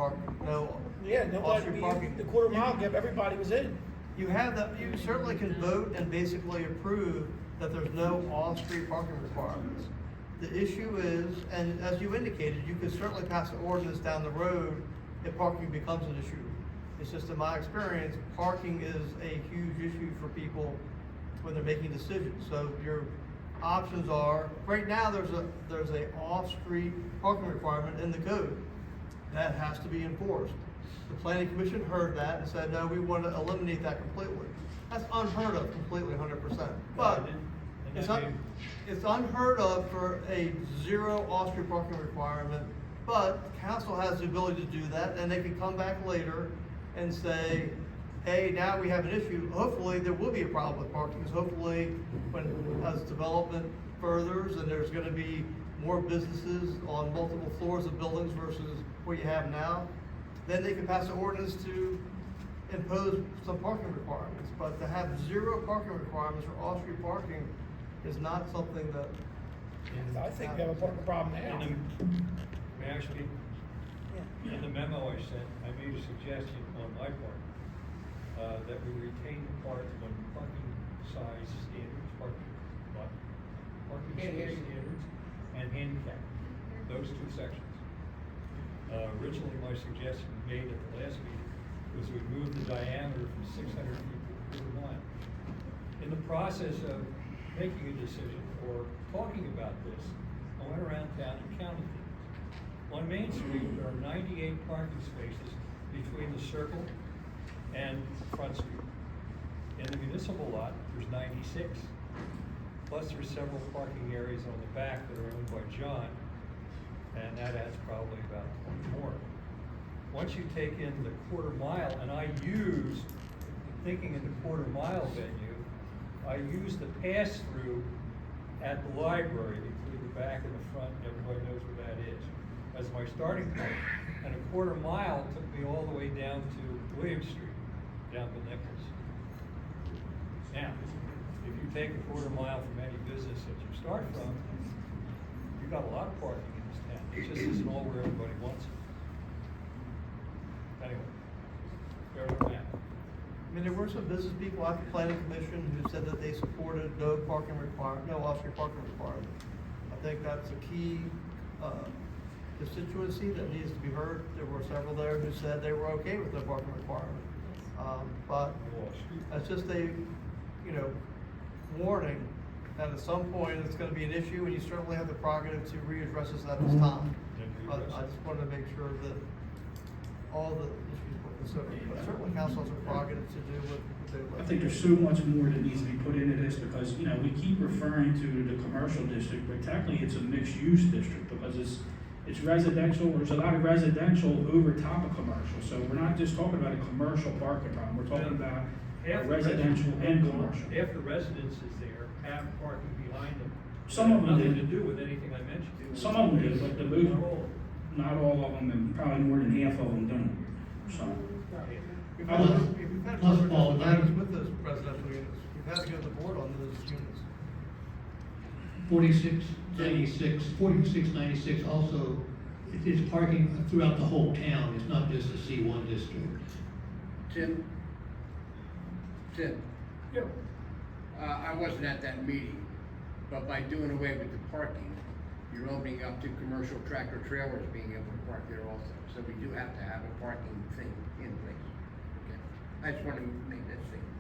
off-street parking. The quarter mile gap, everybody was in. You certainly can vote and basically approve that there's no off-street parking requirements. The issue is, and as you indicated, you could certainly pass an ordinance down the road if parking becomes an issue. It's just in my experience, parking is a huge issue for people when they're making decisions. So your options are, right now there's a off-street parking requirement in the code. That has to be enforced. The planning commission heard that and said, no, we want to eliminate that completely. That's unheard of completely, 100%. But it's unheard of for a 0 off-street parking requirement, but council has the ability to do that, and they can come back later and say, hey, now we have an issue. Hopefully, there will be a problem with parking, because hopefully, as development furthers and there's gonna be more businesses on multiple floors of buildings versus what you have now, then they can pass an ordinance to impose some parking requirements. But to have zero parking requirements or off-street parking is not something that. I think we have a parking problem now. Actually, in the memo I sent, I made a suggestion on my part, that we retain the part on parking size standards, parking space standards, and handicap, those two sections. Originally, my suggestion made at the last meeting was we move the diameter from 600 feet to 1 mile. In the process of making a decision or talking about this, I went around town and counted things. On Main Street, there are 98 parking spaces between the Circle and Front Street. In the municipal lot, there's 96. Plus, there's several parking areas on the back that are owned by John, and that adds probably about 20 more. Once you take in the quarter mile, and thinking in the quarter mile venue, I use the pass-through at the library between the back and the front, everybody knows where that is, as my starting point. And a quarter mile took me all the way down to William Street, down to Nichols. Now, if you take a quarter mile from any business that you start from, you've got a lot of parking in this town. It just isn't all where everybody wants it. Anyway, there's our map. I mean, there were some business people at the planning commission who said that they supported no off-street parking requirement. I think that's a key, constituency that needs to be heard. There were several there who said they were okay with the parking requirement. But that's just a, warning that at some point it's gonna be an issue, and you certainly have the prerogative to readdress this at this time. But I just wanted to make sure that all the issues were considered, but certainly council has a prerogative to do what they like. I think there's so much more that needs to be put into this, because, we keep referring to the commercial district, but technically it's a mixed-use district, because it's residential. There's a lot of residential over top of commercial, so we're not just talking about a commercial parking problem, we're talking about residential and commercial. Half the residences there have parking behind them. Some of them Nothing to did. do with anything I mentioned. Some of them do, but not all of them, and probably more than half of them don't, so. We've I had would- further discussions with those residential units. We've had to go to the board on those units. 4696 also, it's parking throughout the whole town, it's not just a C1 district. Tim? Yeah. I wasn't at that meeting, but by doing away with the parking, you're opening up to commercial tractor trailers being able to park there also. So we do have to have a parking thing in place. Okay. I just want to make that statement.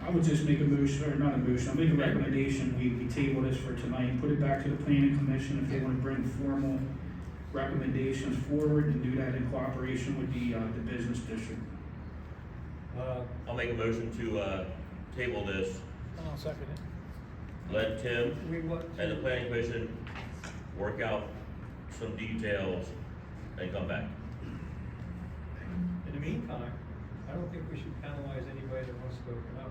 I would just make a motion, or not a motion, I'll make a recommendation, we table this for tonight, put it back to the planning commission if they wanna bring formal recommendations forward, and do that in cooperation with the business district. I'll make a motion to, table this, I'll second it. let Tim and the planning commission work out some details and come back. In the meantime, I don't think we should penalize anybody that wants to open up.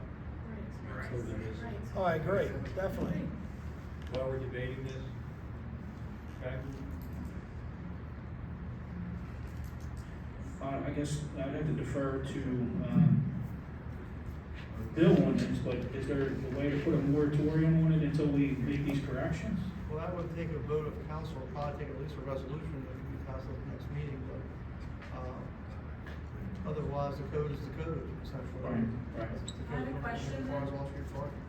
So there is, Oh, I agree, definitely. while we're debating this, okay? I guess I'd have to defer to, Bill on this, but is there a way to put a moratorium on it until we make these corrections? Well, that would take a vote of council, probably take at least a resolution that can be passed at the next meeting, but, otherwise the code is the code, essentially. Right. It's the I have code a question as far as then. off-street parking.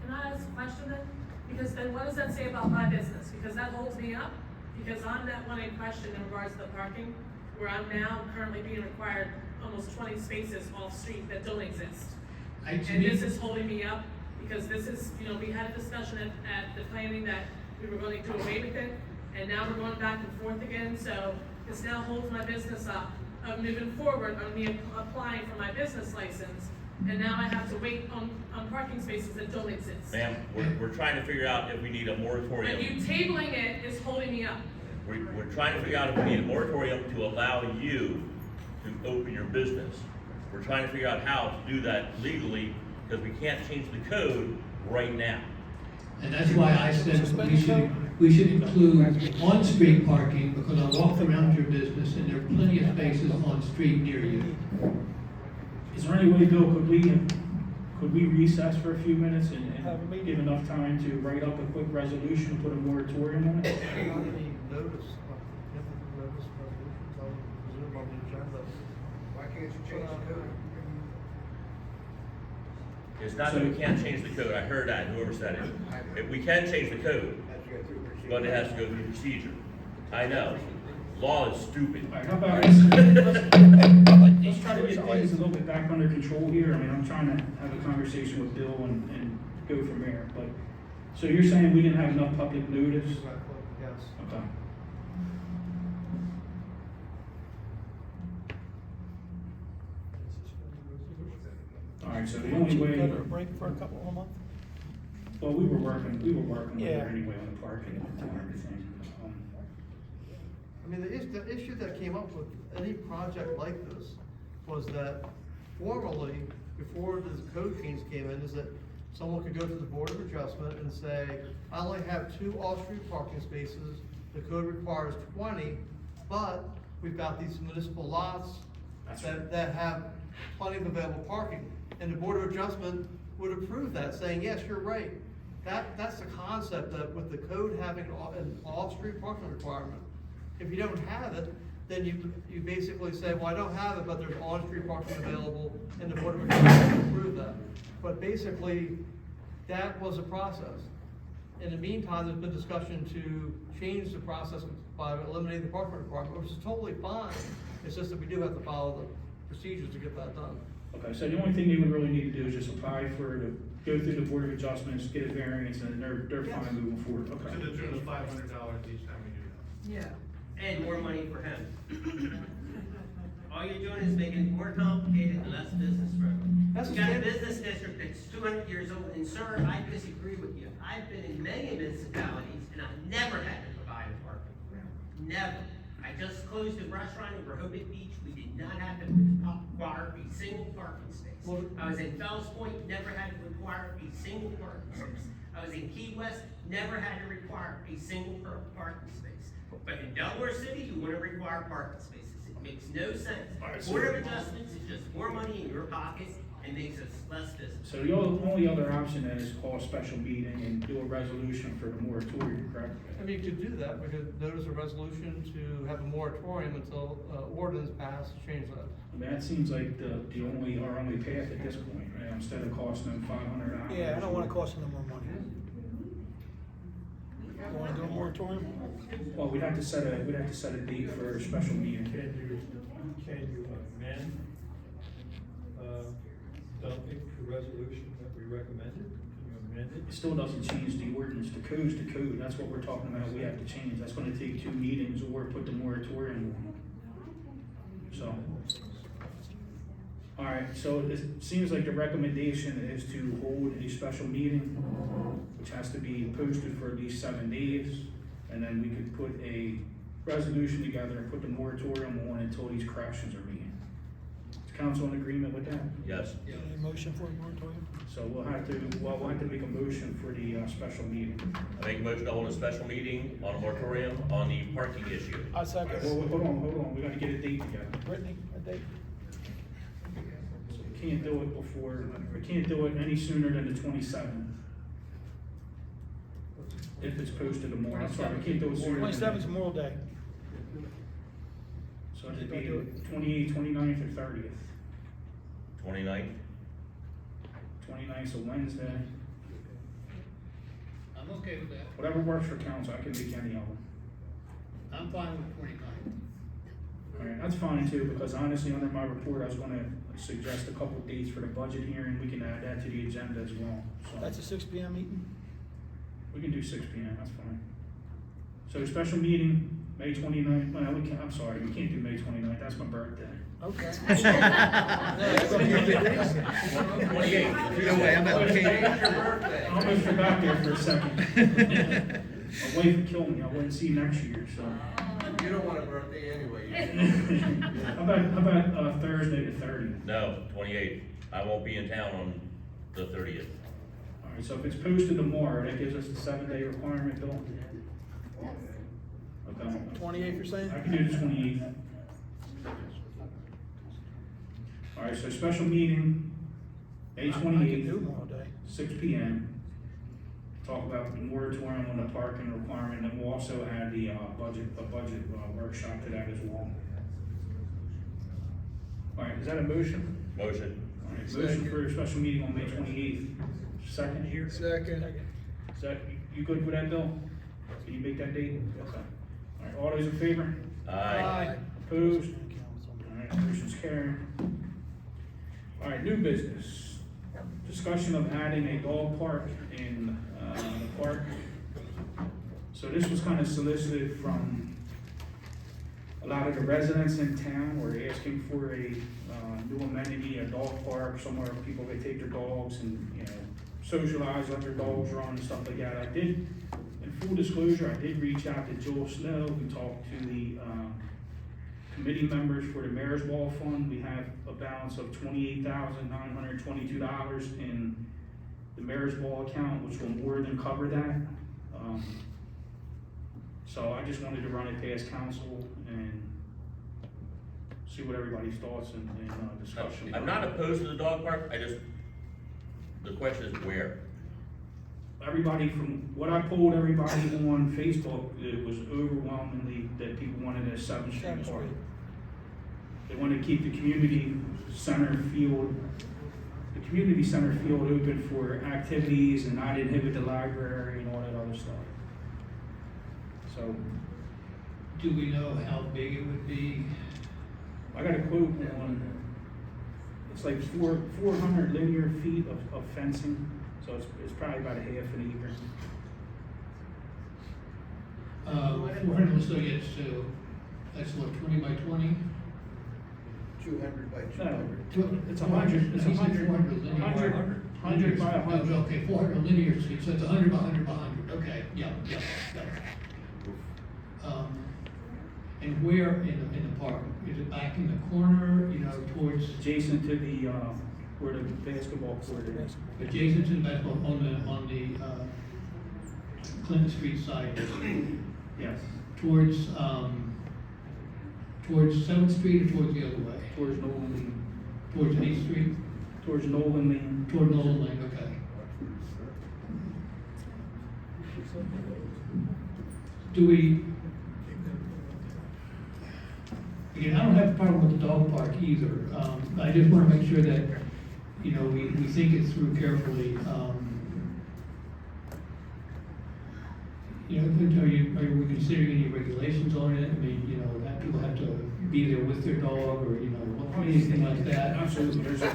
Can I ask a question then? Because then what does that say about my business? Because that holds me up, because I'm that one in question in regards to the parking, where I'm now currently being required almost 20 spaces off-street that don't exist. And this is holding me up, because this is, we had a discussion at the planning that we were going to do away with it, and now we're going back and forth again, so this now holds my business up of moving forward on me applying for my business license, and now I have to wait on parking spaces that don't exist. Ma'am, we're trying to figure out if we need a moratorium. And you tabling it is holding me up. We're trying to figure out if we need a moratorium to allow you to open your business. We're trying to figure out how to do that legally, because we can't change the code right now. And that's why I said we should include on-street parking, because I walked around your business and there are plenty of spaces on street near you. Is there any way, Bill, could we recess for a few minutes and give enough time to write up a quick resolution, put a moratorium on it? Not any notice, notice resolutions, I would presume on the agenda. Why can't you change the code? It's not that we can't change the code, I heard that, whoever said it. We can change the code, but it has to go through procedure. I know, law is stupid. All right, how about let's try to get things a little bit back under control here. I mean, I'm trying to have a conversation with Bill and go from there, but, so you're saying we didn't have enough public notice? Yes. Okay. All right, so the only way, Go to a break for a couple of months? well, we were working with Yeah. her anyway on the parking and everything. I mean, the issue that came up with any project like this was that formally, before this code change came in, is that someone could go to the Board of Adjustment and say, I only have 2 off-street parking spaces, the code requires 20, but we've got these municipal lots that have plenty of available parking. And the Board of Adjustment would approve that, saying, yes, you're right. That's the concept that with the code having an off-street parking requirement. If you don't have it, then you basically say, well, I don't have it, but there's on-street parking available, and the Board of Adjustment will approve that. But basically, that was a process. In the meantime, there's been discussion to change the process by eliminating the parking requirement, which is totally fine. It's just that we do have to follow the procedures to get that done. Okay, so the only thing they would really need to do is just apply for, to go through the Board of Adjustments, get a variance, and they're Yes. fine moving forward, okay. To the tune of $500 each time we do that. Yeah, and more money for him. All you're doing is making it more complicated and less business friendly. That's You got a the- business district that's 200 years old, and sir, I disagree with you. I've been in many municipalities, and I've never had to provide a parking. Never. I just closed a restaurant in Rehoboth Beach, we did not have to require a single parking space. I was in Fells Point, never had to require a single parking space. I was in Key West, never had to require a single parking space. But in Delaware City, you want to require parking spaces. It makes no sense. Board of Adjustments is just more money in your pocket and makes us less business. So the only other option then is call a special meeting and do a resolution for the moratorium, correct? I mean, you could do that, we could notice a resolution to have a moratorium until, ordinance passed to change that. I mean, that seems like our only path at this point, right? Instead of costing them $500. Yeah, I don't wanna cost them no more money. You wanna do a moratorium? Well, we'd have to set a date for a special meeting. Can you amend, dumping the resolution that we recommended? Can you amend it? It still doesn't change the ordinance, the code's the code, that's what we're talking about, we have to change, that's gonna take 2 meetings or put the moratorium on. So. Alright, so it seems like the recommendation is to hold a special meeting, which has to be posted for at least 7 days, and then we could put a resolution together and put the moratorium on until these corrections are made. Is council in agreement with that? Yes. Any motion for a moratorium? So we'll have to make a motion for the special meeting. I make a motion to hold a special meeting on a moratorium on the parking issue. I second. Well, hold on, we gotta get a date together. Brittany, a date? So we can't do it any sooner than the 27th. If it's posted tomorrow, I'm sorry, we can't do it sooner than. 27th Memorial Day. So it'd be 28th, 29th, or 30th. 29th? 29th, so Wednesday. I'm okay with that. Whatever works for council, I can make any of them. I'm fine with 29. Alright, that's fine too, because honestly, under my report, I was gonna suggest a couple dates for the budget hearing, we can add that to the agenda as well, so. That's a 6 PM meeting? We can do 6 PM, that's fine. So special meeting, May 29th, well, I'm sorry, we can't do May 29th, that's my birthday. Okay. 28th. No way, I'm at the cake. I almost forgot there for a second. My wife would kill me, I wouldn't see next year, so. You don't want a birthday anyway. How about Thursday the 30th? No, 28th. I won't be in town on the 30th. All right, so if it's posted tomorrow, that gives us the 7-day requirement, Bill? Okay. 28th, you're saying? I can do the 28th. All right, so special meeting, May I can do 28th, them all day. 6 p.m. Talk about the moratorium on the parking requirement, and we'll also add the budget workshop to that as well. All right, is that a motion? Motion. All right, motion for a special meeting on May 28th. Second here? Second. Is that, you good with that, Bill? Can you make that date? Okay. All right, all those in favor? Aye. Opposed? All right, motion's carried. All right, new business. Discussion of adding a dog park in the park. So this was kind of solicited from a lot of the residents in town. We're asking for a new amenity, a dog park, somewhere people can take their dogs and, you know, socialize, let their dogs run and stuff like that. I did, in full disclosure, I did reach out to Joel Snow, who talked to the committee members for the Mayor's Ball Fund. We have a balance of $28,922 in the Mayor's Ball account, which will more than cover that. So I just wanted to run it past council and see what everybody's thoughts and discussion. I'm not opposed to the dog park, the question is where? Everybody, from what I polled everybody on Facebook, it was overwhelmingly that people wanted a 7th Street park. They wanted to keep the community center field open for activities and not inhibit the library and all that other stuff. So, Do we know how big it would be? I got a quote on, it's like 400 linear feet of fencing, so it's probably about a half an acre. 400, so yes, so that's what, 20 by 20? 200 by No, 200. it's 100, it's 100, 100 by 100. Okay, 400 linear feet, so it's 100 by 100 by 100, okay, yeah. And where in the park? Is it back in the corner, you know, towards? Adjacent to the, where the basketball court is. Adjacent to the basketball, on the Clinton Street side? Yes. Towards 7th Street or towards the other way? Towards Nolan Lane. Towards 8th Street? Towards Nolan Lane. Toward Nolan Lane, okay. Do we, again, I don't have a problem with the dog park either. I just want to make sure that, you know, we think it through carefully. You know, are we considering any regulations on it? I mean, you know, that people have to be there with their dog, or, you know, anything like that? Absolutely, there's a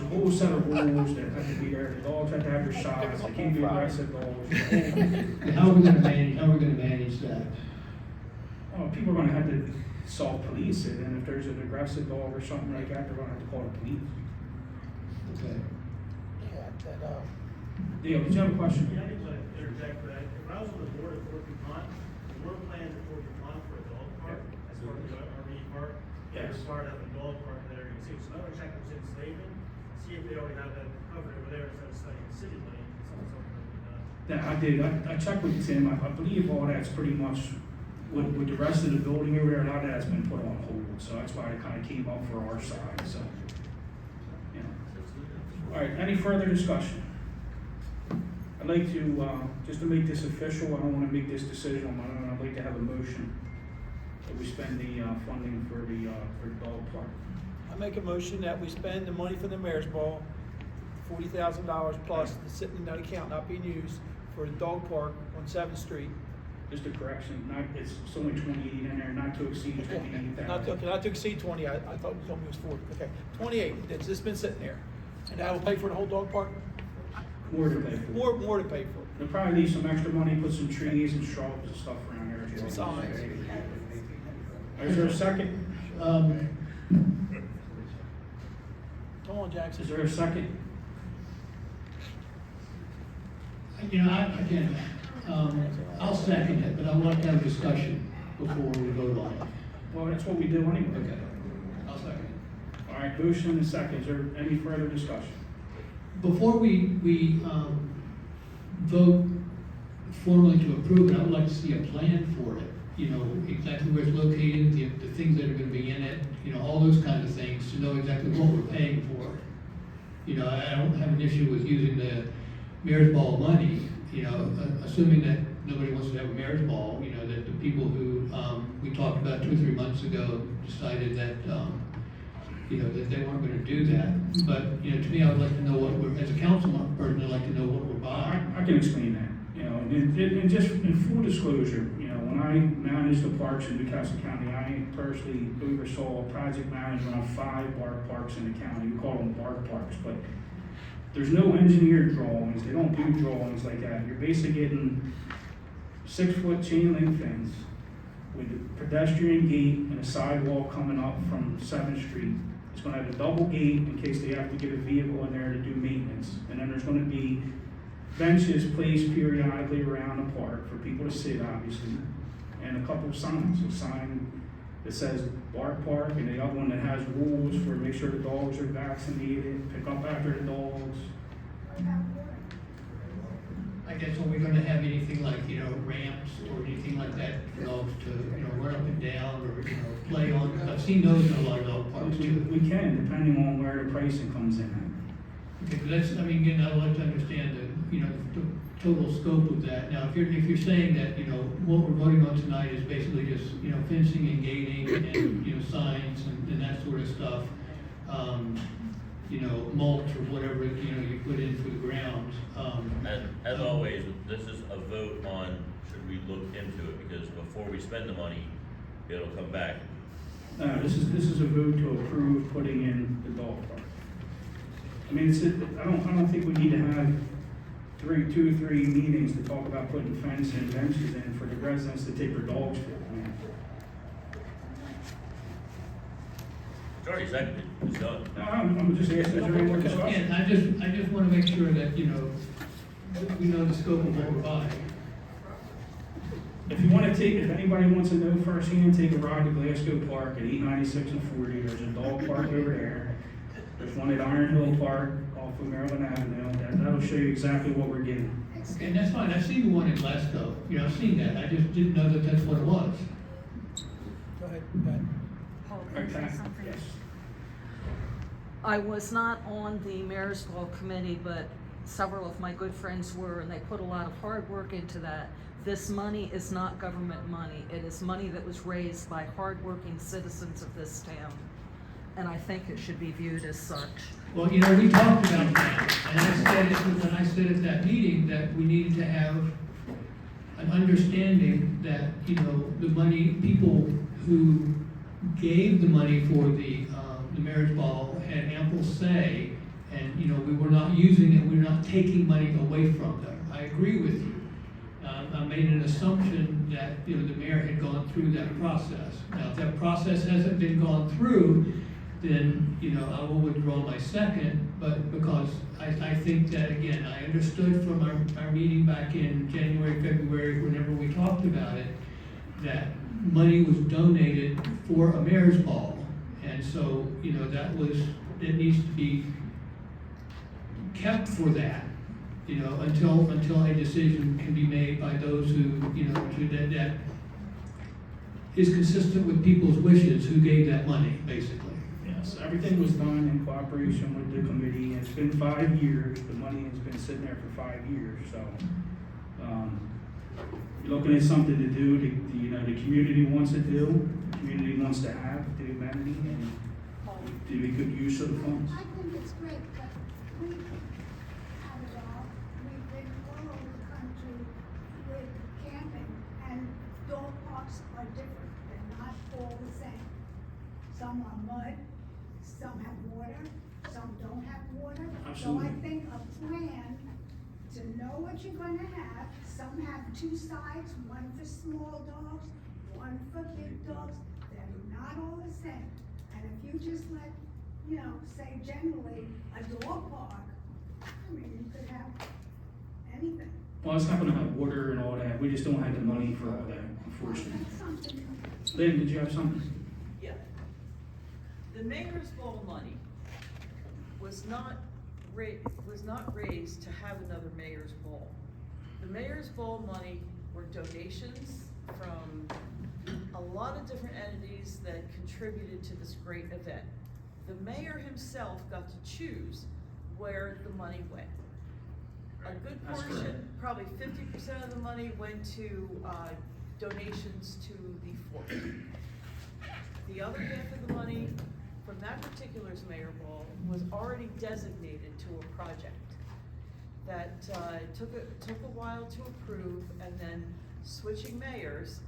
whole set of rules that have to be there. The dogs have to have their shots, they can't be aggressive dogs. How are we gonna manage that? Oh, people are gonna have to self-police it, and if there's an aggressive dog or something like that, they're gonna have to call the police. Okay. Dale, did you have a question? Yeah, I need to interject for that. When I was on the board at Fort DuPont, there were plans at Fort DuPont for a dog park, as part of the RV park. They Yes. required to have a dog park there, you can see, so I'm gonna check with Jim Slavin, see if they already have that covered over there, instead of studying the city lane, something that we done. Yeah, I did, I checked with Tim, I believe all that's pretty much, with the rest of the building over there, a lot of that's been put on hold, so that's why it kinda came up for our side, so. You know. All right, any further discussion? I'd like to, just to make this official, I don't wanna make this decision on my own, I'd like to have a motion that we spend the, funding for the dog park. I make a motion that we spend the money for the Mayor's Ball, $40,000 plus, that's sitting in that account not being used, for the dog park on 7th Street. Just a correction, it's only 28 in there, not to exceed 28,000. Not to exceed 20, I thought you told me it was 40, okay. 28, it's just been sitting there. And that will pay for the whole dog park? More to pay for. More to pay for. They'll probably leave some extra money, put some trees and shrubs and stuff around there as well. Signs. Is there a second? Come on, Jackson. Is there a second? You know, I'll second it, but I would like to have a discussion. before we vote on it. Well, that's what we do anyway. Okay, I'll second. All right, motion and second. Is there any further discussion? Before we vote formally to approve it, I would like to see a plan for it. You know, exactly where it's located, the things that are gonna be in it, you know, all those kinds of things, to know exactly what we're paying for. You know, I don't have an issue with using the mayor's ball money, you know, assuming that nobody wants to have a mayor's ball, you know, that the people who, we talked about 2 or 3 months ago decided that, you know, that they weren't gonna do that. But, you know, to me, I would like to know what we're, as a council person, I'd like to know what we're buying. I can explain that, you know, and just in full disclosure, you know, when I managed the parks in Newcastle County, I personally oversaw project management on 5 bar parks in the county. We call them bar parks, but there's no engineered drawings. They don't do drawings like that. You're basically getting 6-foot chain link fence with a pedestrian gate and a sidewalk coming up from 7th Street. It's gonna have a double gate in case they have to get a vehicle in there to do maintenance. And then there's gonna be benches placed periodically around the park for people to sit, obviously, and a couple of signs. A sign that says Bar Park, and the other one that has rules for make sure the dogs are vaccinated, pick up after the dogs. I guess, are we gonna have anything like, you know, ramps or anything like that for dogs to, you know, run up and down or, you know, play on? 'Cause I've seen those in a lot of dog parks too. We can, depending on where the pricing comes in at. Okay, but that's, I mean, again, I'd like to understand the, you know, the total scope of that. Now, if you're saying that, you know, what we're voting on tonight is basically just, you know, fencing and gating and, you know, signs and that sort of stuff, you know, mulch or whatever, you know, you put in for the grounds, As always, this is a vote on, should we look into it, because before we spend the money, it'll come back. This is a vote to approve putting in the dog park. I mean, I don't think we need to have 2 or 3 meetings to talk about putting fence and benches in for the residents to take their dogs to. I mean, It's already seconded, it's done. no, I'm just asking, is there any more discussion? Again, I just wanna make sure that, you know, we know the scope of what we're buying. If you wanna if anybody wants to know firsthand, take a ride to Glasgow Park at 896 and 40, there's a dog park over there. There's one at Iron Hill Park off of Maryland Avenue, that'll show you exactly what we're getting. And that's fine, I've seen the one in Glasgow, you know, I've seen that, I just didn't know that that's what it was. Go ahead, Pat. Okay, yes. I was not on the Mayor's Ball Committee, but several of my good friends were, and they put a lot of hard work into that. This money is not government money. It is money that was raised by hardworking citizens of this town. And I think it should be viewed as such. Well, you know, we talked about that, and I said at that meeting that we needed to have an understanding that, you know, the money, people who gave the money for the marriage ball had ample say, and, you know, we were not using it, we're not taking money away from them. I agree with you. I made an assumption that, you know, the mayor had gone through that process. Now, if that process hasn't been gone through, then, you know, I will withdraw my second, but because I think that, again, I understood from our meeting back in January, February, whenever we talked about it, that money was donated for a mayor's ball. And so, you know, it needs to be kept for that, you know, until a decision can be made by those who, you know, that is consistent with people's wishes who gave that money, basically. Yes, everything was done in cooperation with the committee. It's been 5 years. The money has been sitting there for 5 years, so, you're looking at something to do, you know, the community wants to do, the community wants to have the amenity, and do a good use of the funds. I think it's great, but we have it all. We've been all over the country with camping, and dog parks are different. They're not all the same. Some are mud, some have water, some don't have water. Absolutely. So I think a plan to know what you're gonna have. Some have 2 sides, one for small dogs, one for big dogs. They're not all the same. And if you just let, you know, say generally a dog park, I mean, you could have anything. Well, it's not gonna have water and all that, we just don't have the money for all that, unfortunately. Lynn, did you have something? Yeah. The mayor's ball money was not raised to have another mayor's ball. The mayor's ball money were donations from a lot of different entities that contributed to this great event. The mayor himself got to choose where the money went. A good That's portion, correct. probably 50% of the money went to, donations to the fort. The other half of the money from that particular mayor ball was already designated to a project that, took a while to approve, and then switching mayors,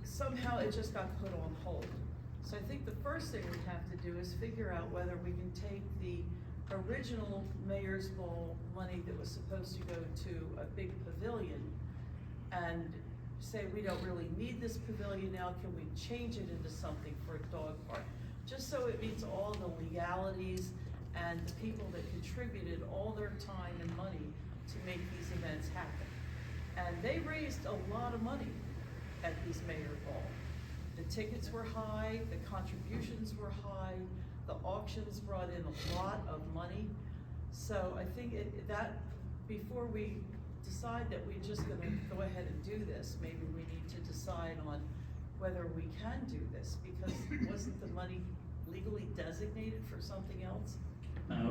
somehow it just got put on hold. So I think the first thing we have to do is figure out whether we can take the original mayor's ball money that was supposed to go to a big pavilion and say, we don't really need this pavilion now, can we change it into something for a dog park? Just so it meets all the legalities and the people that contributed all their time and money to make these events happen. And they raised a lot of money at these mayor ball. The tickets were high, the contributions were high, the auctions brought in a lot of money. So I think that before we decide that we're just gonna go ahead and do this, maybe we need to decide on whether we can do this, because wasn't the money legally designated for something else? No, it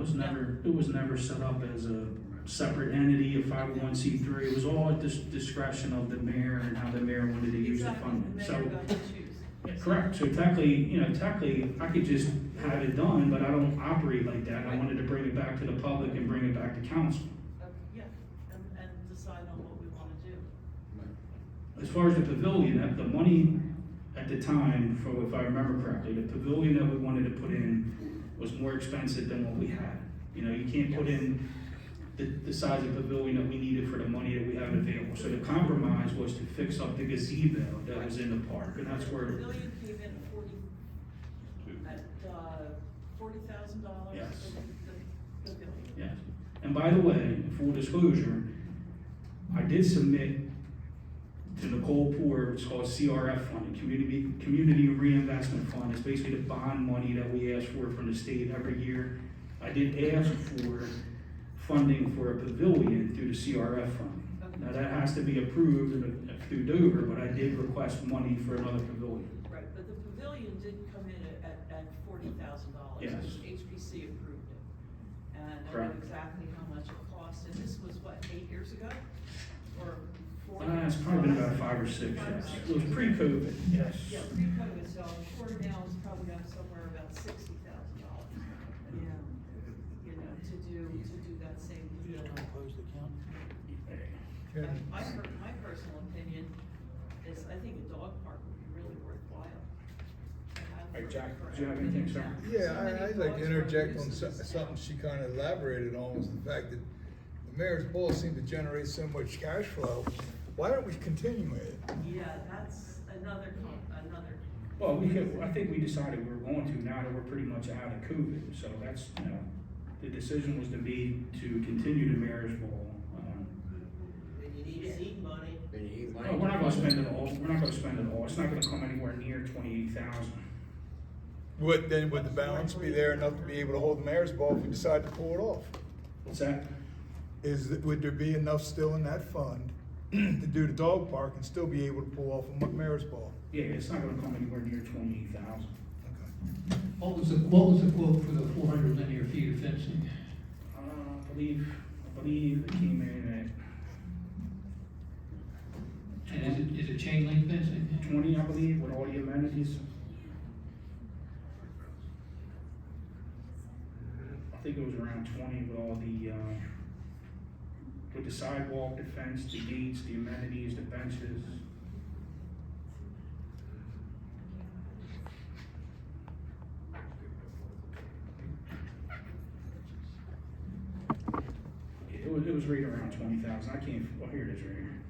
was never set up as a separate entity, a 501c3. It was all at the discretion of the mayor and how the mayor wanted to use the funding. The So, mayor got to choose. yeah, correct. So technically, I could just have it done, but I don't operate like that. I wanted to bring it back to the public and bring it back to council. Yeah, and decide on what we wanna do. As far as the pavilion, the money at the time, if I remember correctly, the pavilion that we wanted to put in was more expensive than what we had. You can't put in the size of pavilion that we needed for the money that we have available. So the compromise was to fix up the gazebo that was in the park, and that's where, Pavilion came in $40,000 Yes. for the pavilion. yes. And by the way, full disclosure, I did submit to Nicole Poor, it's called CRF fund, Community Reinvestment Fund. It's basically the bond money that we ask for from the state every year. I did ask for funding for a pavilion through the CRF fund. Now, that has to be approved through Dover, but I did request money for another pavilion. Right, but the pavilion did come in at $40,000. Yes. HPC approved it. And I know Correct. exactly how much it cost, and this was what, 8 years ago? Or 4? It's probably been about 5 or 6, yes. It was pre-COVID, yes. Yeah, pre-COVID, so I'm sure now it's probably got somewhere about $60,000. Yeah, to do that same deal. My personal opinion is, I think a dog park would be really worthwhile. Hey, Jack, do you have anything, sir? Yeah, I'd like to interject on something she kind of elaborated on, was the fact that the mayor's ball seemed to generate so much cash flow. Why don't we continue it? Yeah, that's another. Well, I think we decided we were going to now that we're pretty much out of COVID. So that's, the decision was to continue the mayor's ball. Then you need seed money. No, we're not gonna spend it all. We're not gonna spend it all. It's not gonna come anywhere near 28,000. Would the balance be there enough to be able to hold the mayor's ball if we decide to pull it off? What's that? Would there be enough still in that fund to do the dog park and still be able to pull off a mayor's ball? Yeah, it's not gonna come anywhere near 28,000. What was the quote for the 400 linear feet of fencing? I believe it came in And is it chain link fencing? at 20, I believe, with all the amenities. I think it was around 20 with all with the sidewalk, the fence, the gates, the amenities, the benches. It was right around 20,000. I can't, well, here it is right here.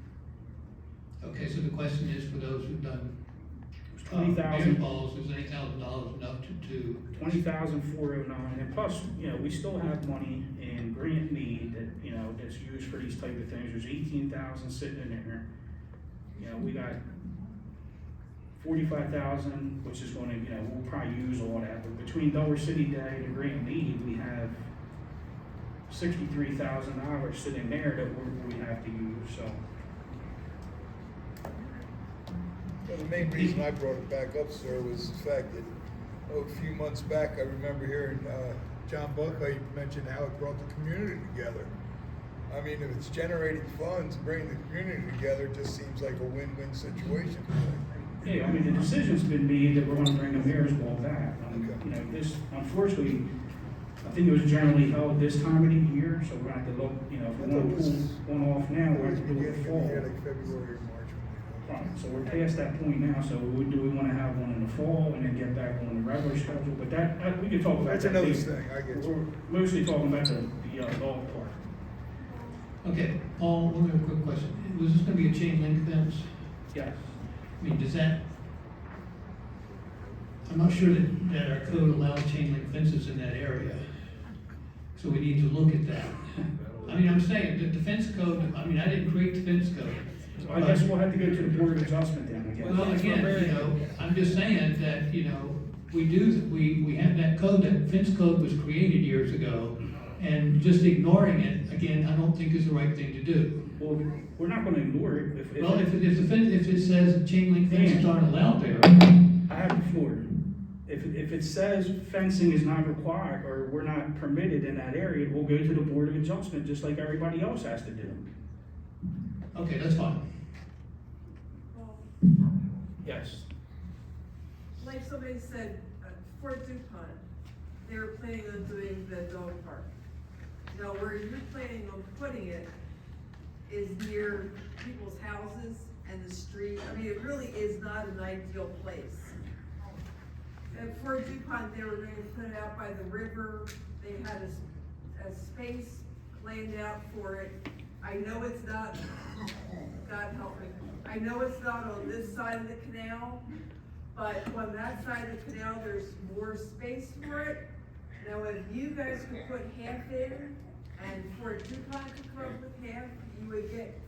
Okay, so the question is for those who've done It was $20,000. Balls, is $8,000 enough to? $20,409, and plus, you know, we still have money in grant need that, you know, that's used for these type of things. There's 18,000 sitting in there. You know, we got 45,000, which is gonna, you know, we'll probably use all that, but between Delaware City Day and grant need, we have $63,000 sitting there that we have to use, so. Well, the main reason I brought it back up, sir, was the fact that, a few months back, I remember hearing, John Buckley mention how it brought the community together. I mean, if it's generating funds, bringing the community together, it just seems like a win-win situation. Yeah, I mean, the decision's been made that we're gonna bring the mayor's ball back. You know, this, unfortunately, I think it was generally held this time of the year, so we're gonna have to look, you know, if we wanna pull one off now, we're gonna have to do it fall. Yeah, like February or March. Right, so we're past that point now, so do we wanna have one in the fall and then get back on the regular schedule? But that, we can talk about that. That's another later. thing, I get you. We're mostly talking about the dog park. Okay, Paul, one other quick question. Was this gonna be a chain link fence? Yes. I mean, does that, I'm not sure that our code allows chain link fences in that area. So we need to look at that. I mean, I'm saying, the fence code, I mean, I didn't create the fence code. I guess we'll have to go to the Board of Adjustment then, I guess. Well, again, you know, I'm just saying that, you know, we have that code, that fence code was created years ago, and just ignoring it, again, I don't think is the right thing to do. Well, we're not gonna ignore it. Well, if it says chain link fences aren't allowed there. I have the floor. If it says fencing is not required, or we're not permitted in that area, we'll go to the Board of Adjustment, just like everybody else has to do. Okay, that's fine. Yes. Like somebody said, Fort DuPont, they were planning on doing the dog park. Now, where you're planning on putting it is near people's houses and the street. I mean, it really is not an ideal place. At Fort DuPont, they were going to put it out by the river. They had a space planned out for it. I know it's not, God help me, I know it's not on this side of the canal, but on that side of the canal, there's more space for it. Now, if you guys could put half in, and Fort DuPont could come up with half, you would get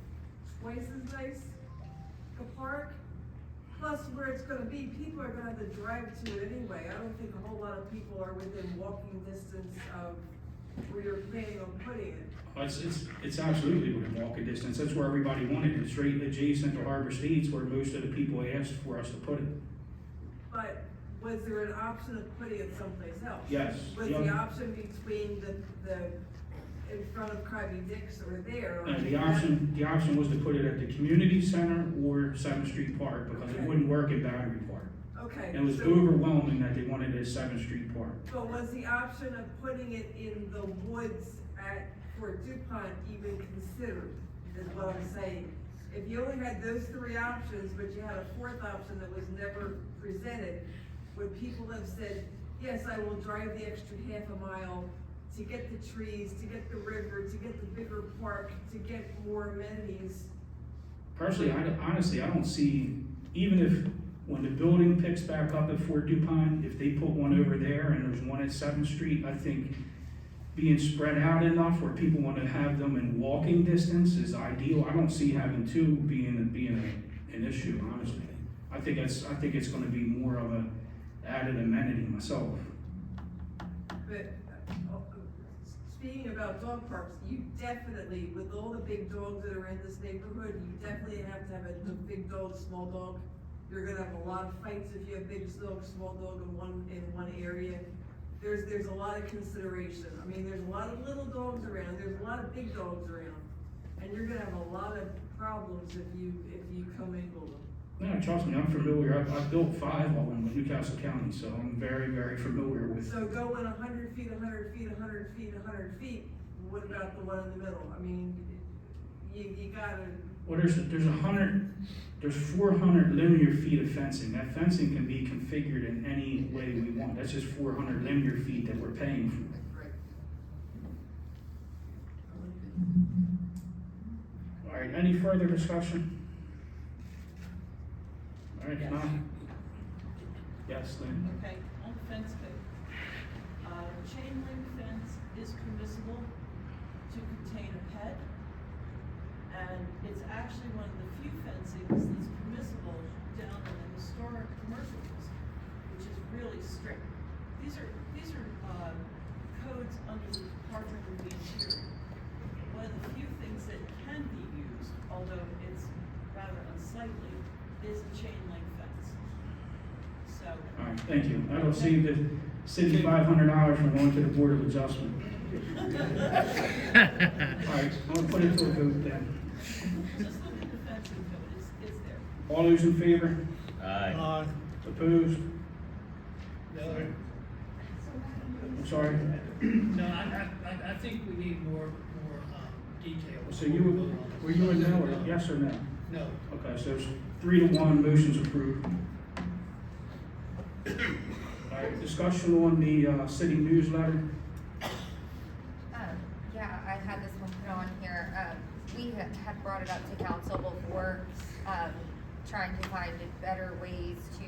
twice as nice a park. Plus, where it's gonna be, people are gonna have to drive to it anyway. I don't think a whole lot of people are within walking distance of where you're planning on putting it. It's absolutely within walking distance. That's where everybody wanted it. It's right adjacent to Harbor Estates, where most of the people asked for us to put it. But was there an option of putting it someplace else? Yes. Was the option between the in front of Krabby Dick's or there? Or The option was to put it at the community center or 7th Street Park, because it wouldn't work in Battery Park. Okay. And it was so- overwhelming that they wanted it at 7th Street Park. But was the option of putting it in the woods at Fort DuPont even considered, is what I'm saying? If you only had those three options, but you had a fourth option that was never presented, would people have said, yes, I will drive the extra half a mile to get the trees, to get the river, to get the bigger park, to get more amenities? Personally, honestly, I don't see, even if, when the building picks back up at Fort DuPont, if they put one over there and there's one at 7th Street, I think being spread out enough where people want to have them in walking distance is ideal. I don't see having two being an issue, honestly. I think it's gonna be more of a added amenity myself. But, speaking about dog parks, you definitely, with all the big dogs that are in this neighborhood, you definitely have to have a big dog, small dog. You're gonna have a lot of fights if you have big dog, small dog in one area. There's a lot of consideration. I mean, there's a lot of little dogs around, there's a lot of big dogs around. And you're gonna have a lot of problems if you commingle them. No, trust me, I'm familiar. I've built 5 of them with Newcastle County, so I'm very, very familiar with. So going 100 feet, 100 feet, 100 feet, 100 feet, what about the one in the middle? I mean, you gotta. Well, there's 400 linear feet of fencing. That fencing can be configured in any way we want. That's just 400 linear feet that we're paying for. All right, any further discussion? All right, Yes, Lynn? Okay, on the fence code. Chain link fence is permissible to contain a pet. And it's actually one of the few fencings that's permissible down in the historic commercial district, which is really strict. These are codes under the Department of the Interior. One of the few things that can be used, although it's rather unsightly, is a chain link fence. So. All right, thank you. I don't see the city $500 from going to the Board of Adjustment. All right, I'm gonna put it to a vote then. Just look at the fencing code, it's there. All those in favor? Aye. Opposed? No, I'm sorry. no, I think we need more detail. So you, were you a no or yes or no? No. Okay, so it's 3-1, motion's approved. All right, discussion on the city newsletter. Yeah, I had this one put on here. We had brought it up to council before, trying to find better ways to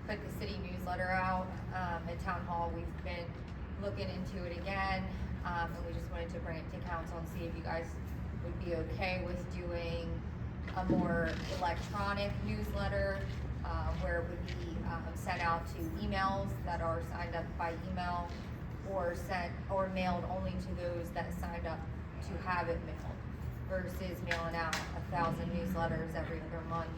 put the city newsletter out. At town hall, we've been looking into it again, and we just wanted to bring it to council and see if you guys would be okay with doing a more electronic newsletter, where it would be sent out to emails that are signed up by email, or sent or mailed only to those that signed up to have it mailed, versus mailing out 1,000 newsletters every other month.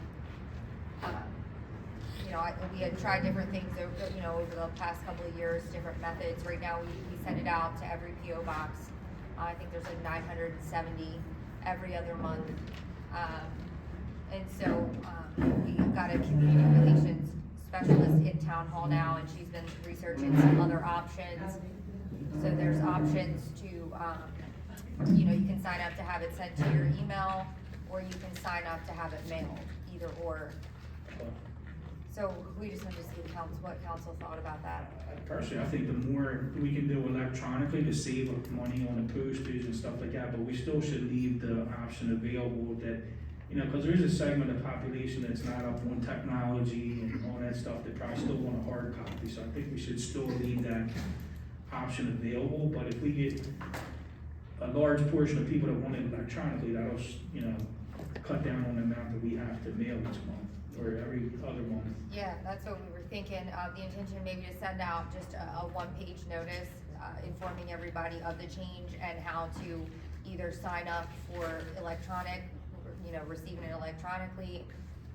We had tried different things over the past couple of years, different methods. Right now, we send it out to every PO box. I think there's like 970 every other month. And so we've got a community relations specialist in town hall now, and she's been researching some other options. So there's options to, you can sign up to have it sent to your email, or you can sign up to have it mailed, either or. So we just wanted to see what council thought about that. Personally, I think the more we can do electronically to save money on the postage and stuff like that, but we still should leave the option available that, because there is a segment of the population that's not up on technology and all that stuff that probably still want a hard copy. So I think we should still leave that option available, but if we get a large portion of people that want it electronically, that'll, cut down on the amount that we have to mail each month or every other month. Yeah, that's what we were thinking. The intention maybe to send out just a one-page notice, informing everybody of the change and how to either sign up for electronic, receiving it electronically,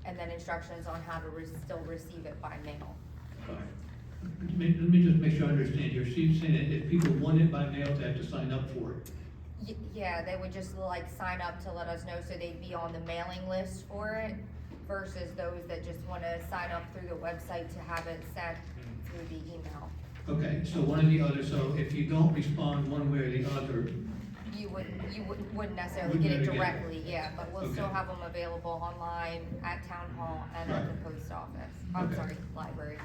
and then instructions on how to still receive it by mail. Let me just make sure I understand. You're saying that if people want it by mail, they have to sign up for it? Yeah, they would just sign up to let us know, so they'd be on the mailing list for it, versus those that just wanna sign up through the website to have it sent through the email. Okay, so one or the other, so if you don't respond one way or the other. You wouldn't necessarily get it directly, yeah, but we'll still have them available online at town hall and at the post office, I'm sorry, library.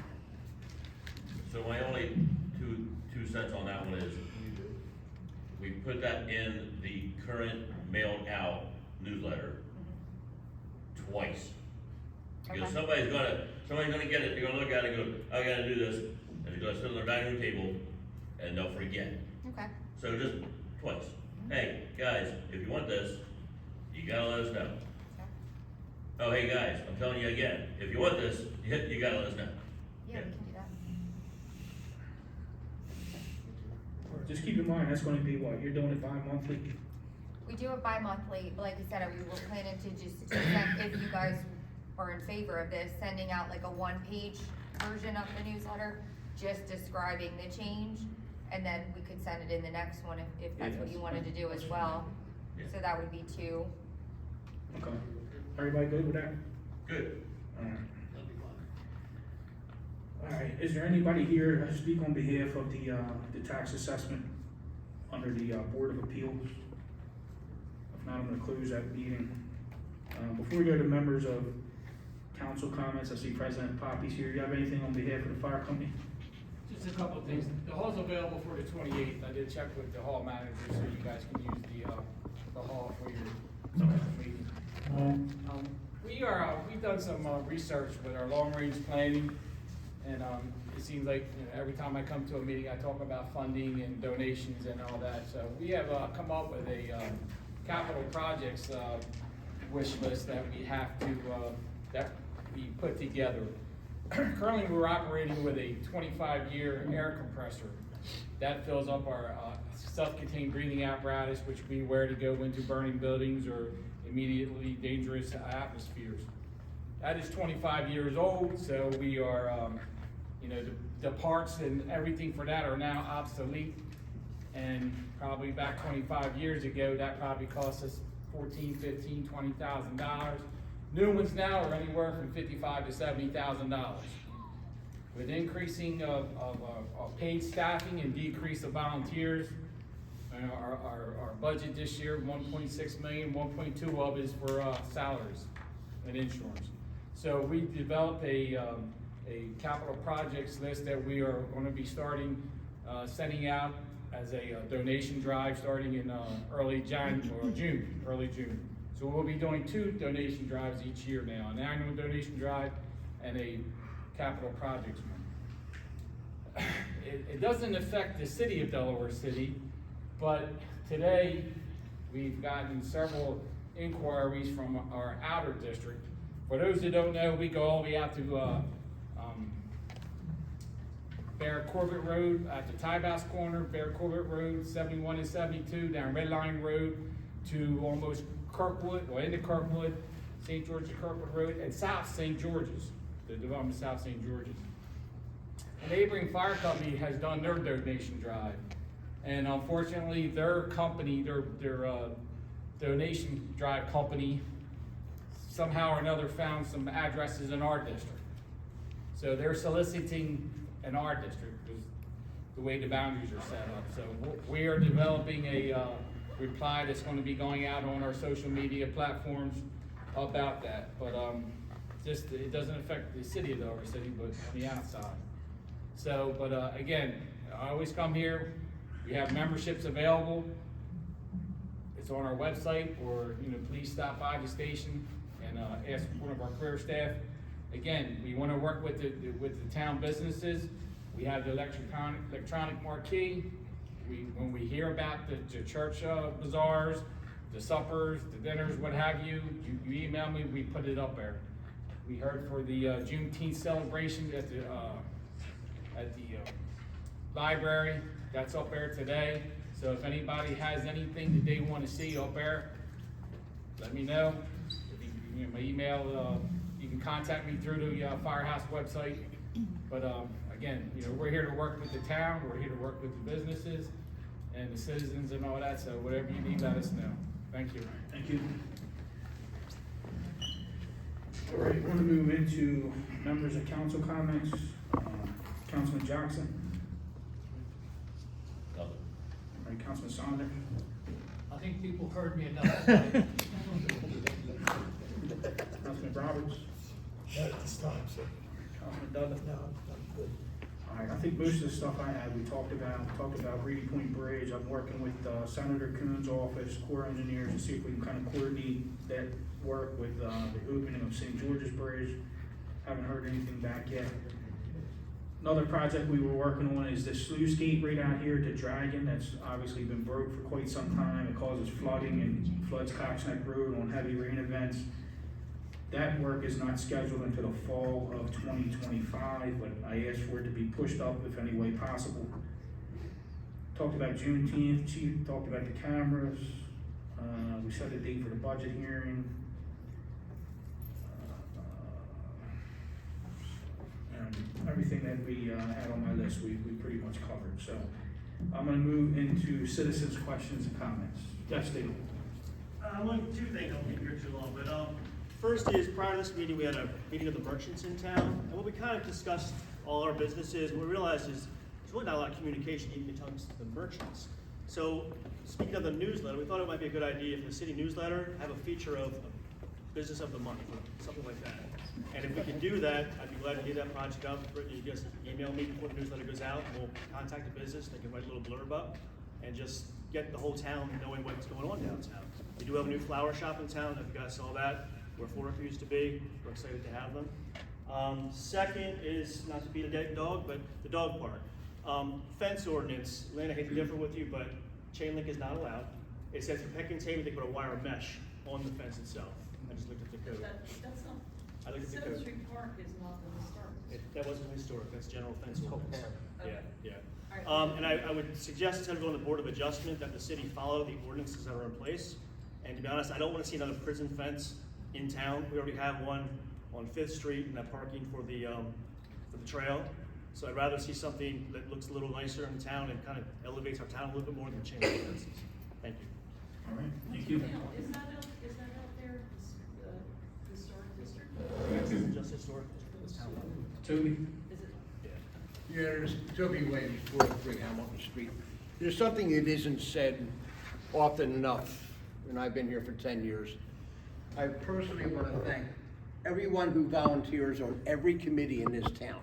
So my only two cents on that one is, we put that in the current mailed out newsletter twice. Because somebody's gonna get it, they're gonna look at it and go, I gotta do this, and they're gonna sit on their dining room table, and they'll forget. Okay. So just twice. Hey, guys, if you want this, you gotta let us know. Okay. Oh, hey, guys, I'm telling you again, if you want this, you gotta let us know. Yeah, we can do that. Just keep in mind, that's gonna be what, you're doing it bi-monthly? We do it bi-monthly, but like I said, we were planning to just send, if you guys are in favor of this, sending out like a one-page version of the newsletter, just describing the change, and then we could send it in the next one if that's what you wanted to do as well. So that would be 2. Okay. Everybody good with that? Good. All right, is there anybody here to speak on behalf of the tax assessment under the Board of Appeals? If not, I'm gonna close that meeting. Before we go to members of council comments, I see President Poppy's here. You have anything on behalf of the fire company? Just a couple of things. The hall's available for the 28th. I did check with the hall manager, so you guys can use the hall for your meeting. We've done some research with our long-range planning. And, it seems like, you know, every time I come to a meeting, I talk about funding and donations and all that. So we have, come up with a, capital projects, wish list that we have to, that we put together. Currently, we're operating with a 25-year air compressor. That fills up our, self-contained breathing apparatus, which we wear to go into burning buildings or immediately dangerous atmospheres. That is 25 years old, so we are, you know, the parts and everything for that are now obsolete. And probably back 25 years ago, that probably cost us $14,000, $15,000, $20,000. New ones now are anywhere from $55,000 to $70,000. With increasing of paid staffing and decrease of volunteers, our budget this year, 1.6 million, 1.2 of is for salaries and insurance. So we developed a capital projects list that we are going to be starting sending out as a donation drive starting in early June. So we'll be doing 2 donation drives each year now, an annual donation drive and a capital projects one. It doesn't affect the city of Delaware City, but today we've gotten several inquiries from our outer district. For those that don't know, we go all the way out to Bear Corbett Road at the Tide House corner, Bear Corbett Road, 71 and 72, down Red Line Road to almost Kirkwood, or into Kirkwood, St. George's Kirkwood Road, and South St. George's, the development of South St. George's. A neighboring fire company has done their donation drive, and unfortunately, their company, their donation drive company, somehow or another found some addresses in our district. So they're soliciting in our district, because the way the boundaries are set up. So we are developing a reply that's going to be going out on our social media platforms about that. But just it doesn't affect the city of Delaware City, but on the outside. So, but again, I always come here. We have memberships available. It's on our website, or please stop by the station and ask one of our career staff. Again, we want to work with the town businesses. We have the electronic marquee. When we hear about the church bazaars, the suppers, the dinners, what have you, you email me, we put it up there. We heard for the Juneteenth celebration at the library, that's up there today. So if anybody has anything that they want to see up there, let me know. If you, my email, you can contact me through the Firehouse website. But again, we're here to work with the town, we're here to work with the businesses and the citizens and all that, so whatever you need, let us know. Thank you. Thank you. All right, we're going to move into members of council comments. Councilman Jackson. Nothing. All right, Councilman Saunders. I think people heard me enough. Councilman Roberts. Not at this time, sir. Councilman Dudley. No, I'm good. All right, I think most of the stuff I had, we talked about Reedy Point Bridge. I'm working with Senator Coon's office, Corps of Engineers, to see if we can kind of coordinate that work with the opening of St. George's Bridge. Haven't heard anything back yet. Another project we were working on is the sluice gate right out here to Dragon. That's obviously been broke for quite some time. It causes flooding and floods Cox Neck Road on heavy rain events. That work is not scheduled until the fall of 2025, but I asked for it to be pushed up if any way possible. Talked about Juneteenth, Chief talked about the cameras. We set a date for the budget hearing. And everything that we had on my list, we pretty much covered. So I'm gonna move into citizens' questions and comments. Yes, David. Two things, I won't be here too long, but first is, prior to this meeting, we had a meeting of the merchants in town, and what we kind of discussed all our businesses, what we realized is there's really not a lot of communication even amongst the merchants. So, speaking of the newsletter, we thought it might be a good idea if the city newsletter have a feature of business of the month, something like that. And if we can do that, I'd be glad to get that project up. You just email me before the newsletter goes out, and we'll contact the business, they can write a little blurb up, and just get the whole town knowing what's going on downtown. We do have a new flower shop in town, if you guys saw that, where Florida used to be. We're excited to have them. Second is, not to beat a dead dog, but the dog park. Fence ordinance, Lynn, I hate to differ with you, but chain link is not allowed. It says for pet containment, they put a wire mesh on the fence itself. I just looked at the code. That's not, I looked at the Seventh code. Street Park is not the historic. That wasn't historic, that's general fence ordinance. Okay. Yeah. All right. And I would suggest, instead of going to Board of Adjustment, that the city follow the ordinances that are in place. And to be honest, I don't wanna see another prison fence in town. We already have one on Fifth Street and that parking for the trail. So I'd rather see something that looks a little nicer in town and kind of elevates our town a little bit more than chain link fences. Thank you. All right, thank you. Now, is that out there, the historic district? Just historic. It's town. Toby? Is it? Yeah, there's Toby Williams, 43 Hamilton Street. There's something that isn't said often enough, and I've been here for 10 years. I personally want to thank everyone who volunteers on every committee in this town.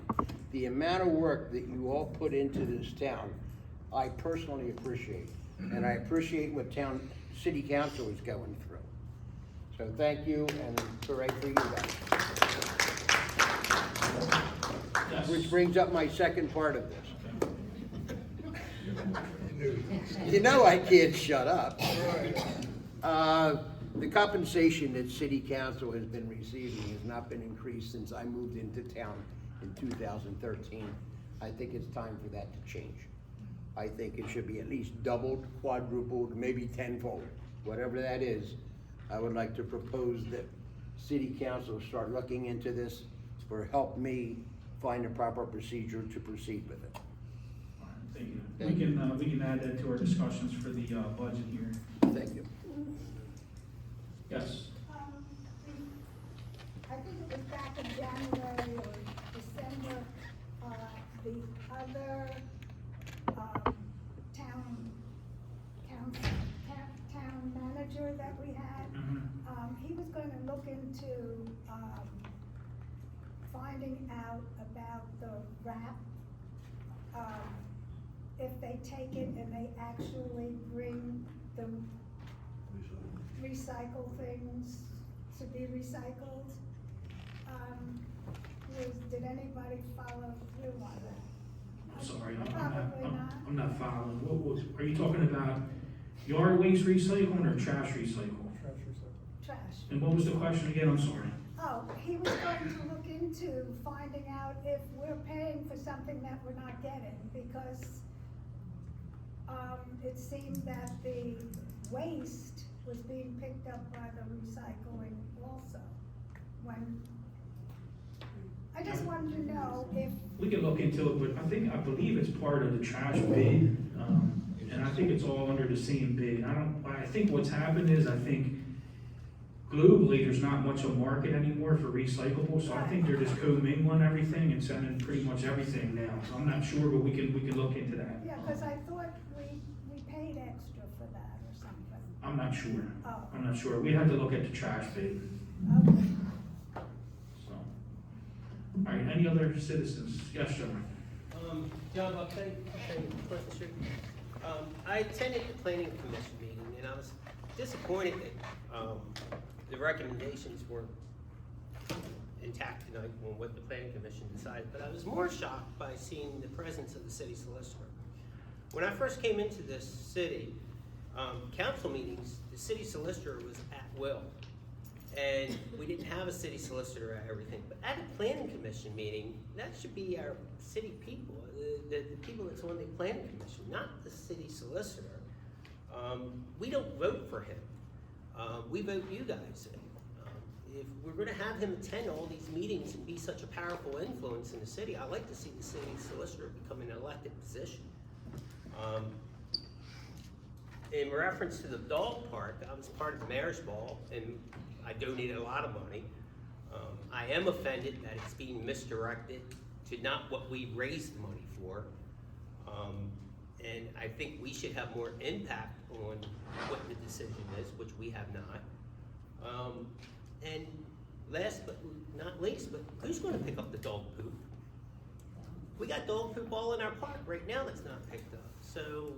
The amount of work that you all put into this town, I personally appreciate. And I appreciate what city council is going through. So thank you, and hooray for you guys. Yes. Which brings up my second part of this. You know I can't shut up. The compensation that city council has been receiving has not been increased since I moved into town in 2013. I think it's time for that to change. I think it should be at least doubled, quadrupled, maybe tenfold, whatever that is. I would like to propose that city council start looking into this or help me find a proper procedure to proceed with it. All right, thank you. We can add that to our discussions for the budget here. Thank you. Yes. I think it was back in January or December, the other, town manager that we had, he was gonna look into, finding out about the wrap. If they take it and they actually bring the recycle things to be recycled. Did anybody follow through on that? I'm sorry, Probably not. I'm not following. Are you talking about yard waste recycling or trash recycle? Trash. And what was the question again? I'm sorry. Oh, he was going to look into finding out if we're paying for something that we're not getting, because, it seemed that the waste was being picked up by the recycling also. I just wanted to know if. We can look into it, but I believe it's part of the trash bid, and I think it's all under the same bid. I think what's happened is, I think globally, there's not much of a market anymore for recyclables, so I think they're just co-mingling everything and sending pretty much everything now. So I'm not sure, but we can look into that. Yeah, cause I thought we paid extra for that or something. I'm not sure. Oh. I'm not sure. We'd have to look at the trash bid. Okay. So, all right, any other citizens? Yes, gentlemen. John Buck, Clinton Street. I attended the planning commission meeting, and I was disappointed that the recommendations weren't intact tonight on what the planning commission decided, but I was more shocked by seeing the presence of the city solicitor. When I first came into this city, council meetings, the city solicitor was at will. And we didn't have a city solicitor at everything. But at a planning commission meeting, that should be our city people, the people that's on the planning commission, not the city solicitor. We don't vote for him. We vote you guys in. If we're gonna have him attend all these meetings and be such a powerful influence in the city, I'd like to see the city solicitor become an elected position. In reference to the dog park, I was part of the mayor's ball and I donated a lot of money. I am offended that it's being misdirected to not what we raised the money for. And I think we should have more impact on what the decision is, which we have not. And last but not least, but who's gonna pick up the dog poop? We got dog poop all in our park right now that's not picked up. So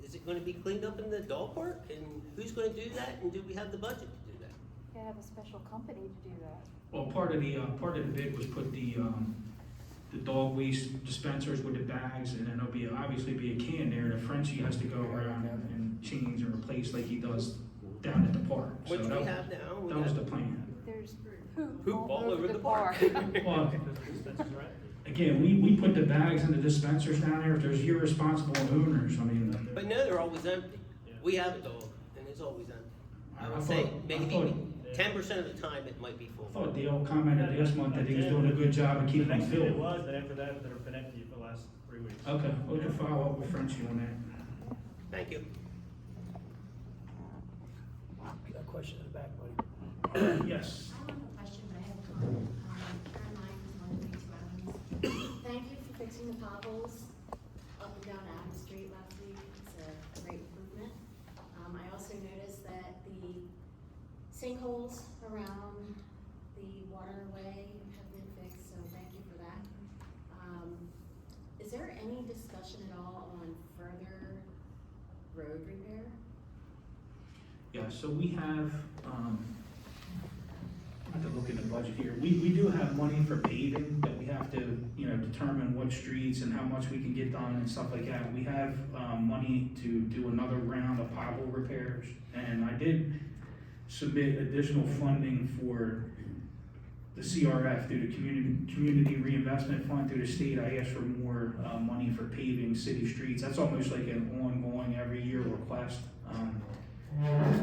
is it gonna be cleaned up in the dog park? And who's gonna do that? And do we have the budget to do that? could have a special company to do that. Well, part of the bid was put the dog waste dispensers with the bags, and then there'll be, obviously be a can there, and Frenchie has to go around and change and replace like he does down at the park. So Which we that- have now. We That was have the plan. There's poop Poop all over the park. Well, again, we put the bags in the dispensers down there, if there's irresponsible owners, I mean. But no, they're always empty. We have a dog, and it's always empty. I I would thought- say I maybe thought- 10% of the time it might be I full. thought Dale commented last month that he was doing a good job of keeping them It filled. was, but after that, they've been empty for the last 3 weeks. Okay, we can follow up with Frenchie on that. Thank you. Got a question in the back, buddy. Yes. I don't have a question, but I have a comment. Karen Mike is one of the Adams. Thank you for fixing the potholes up and down Adams Street last week. It's a great improvement. I also noticed that the sinkholes around the waterway have been fixed, so thank you for that. Is there any discussion at all on further road repair? Yeah, so we have, I have to look in the budget here, we do have money for paving that we have to, determine what streets and how much we can get done and stuff like that. We have, money to do another round of pothole repairs, and I did submit additional funding for the CRF through the Community Reinvestment Fund through the state. I asked for more, money for paving city streets. That's almost like an ongoing every year request.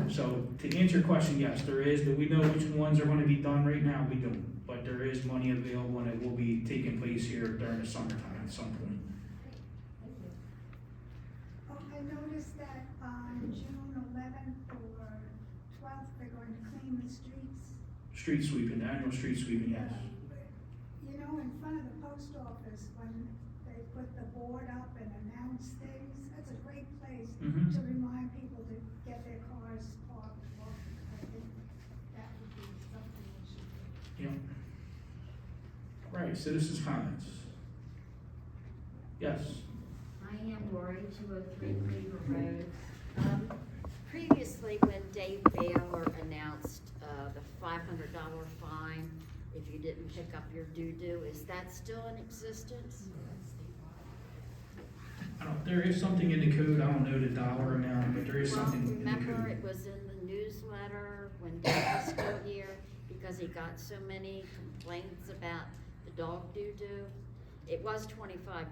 So to answer your question, yes, there is. Do we know which ones are gonna be done right now? We don't, but there is money available and it will be taking place here during the summertime at some point. Oh, I noticed that on June 11th or 12th, they're going to clean the streets. Street sweeping, annual street sweeping, yes. You know, in front of the post office, when they put the board up and announce things, that's a great place Mhm. to remind people to get their cars parked. I think that would be something we should do. Yeah. Right, citizens' comments. Yes. I am Lori, 203 Cleaver Road. Previously, when Dave Baylor announced the $500 fine if you didn't pick up your doo-doo, is that still in existence? There is something in the code, I don't know the dollar amount, but there is something in the code. Remember, it was in the newsletter when Dave was still here, because he got so many complaints about the dog doo-doo. It was $25,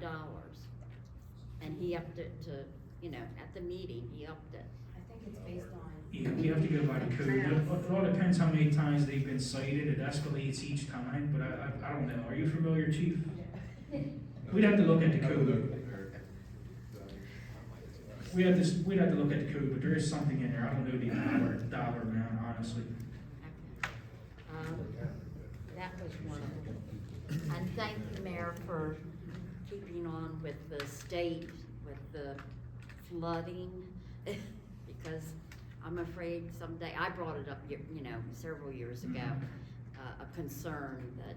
and he upped it to, at the meeting, he upped it. I think it's based on. Yeah, we have to go by the code. It all depends how many times they've been cited. It escalates each time, but I don't know. Are you familiar, Chief? We'd have to look at the code. We'd have to look at the code, but there is something in there. I don't know the dollar amount, honestly. That was one of them. And thank you, Mayor, for keeping on with the state, with the flooding, because I'm afraid someday, I brought it up, several years ago, a concern that,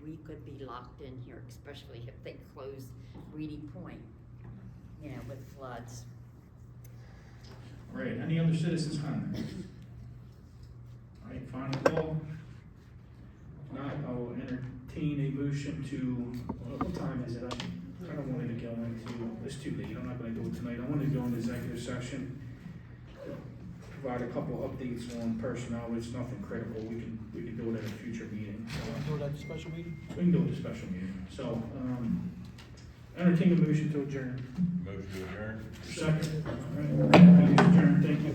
we could be locked in here, especially if they close Reedy Point, with floods. All right, any other citizens' comments? All right, final call. If not, I will entertain a motion to, what time is it? I kind of wanted to go into, it's too late, I'm not gonna do it tonight. I wanted to go into executive session, provide a couple updates on personnel. It's nothing critical. We can do it at a future meeting. Do it at the special meeting? We can do it at a special meeting. So, entertain a motion to adjourn. Motion to adjourn. Second. All right, adjourn, thank you.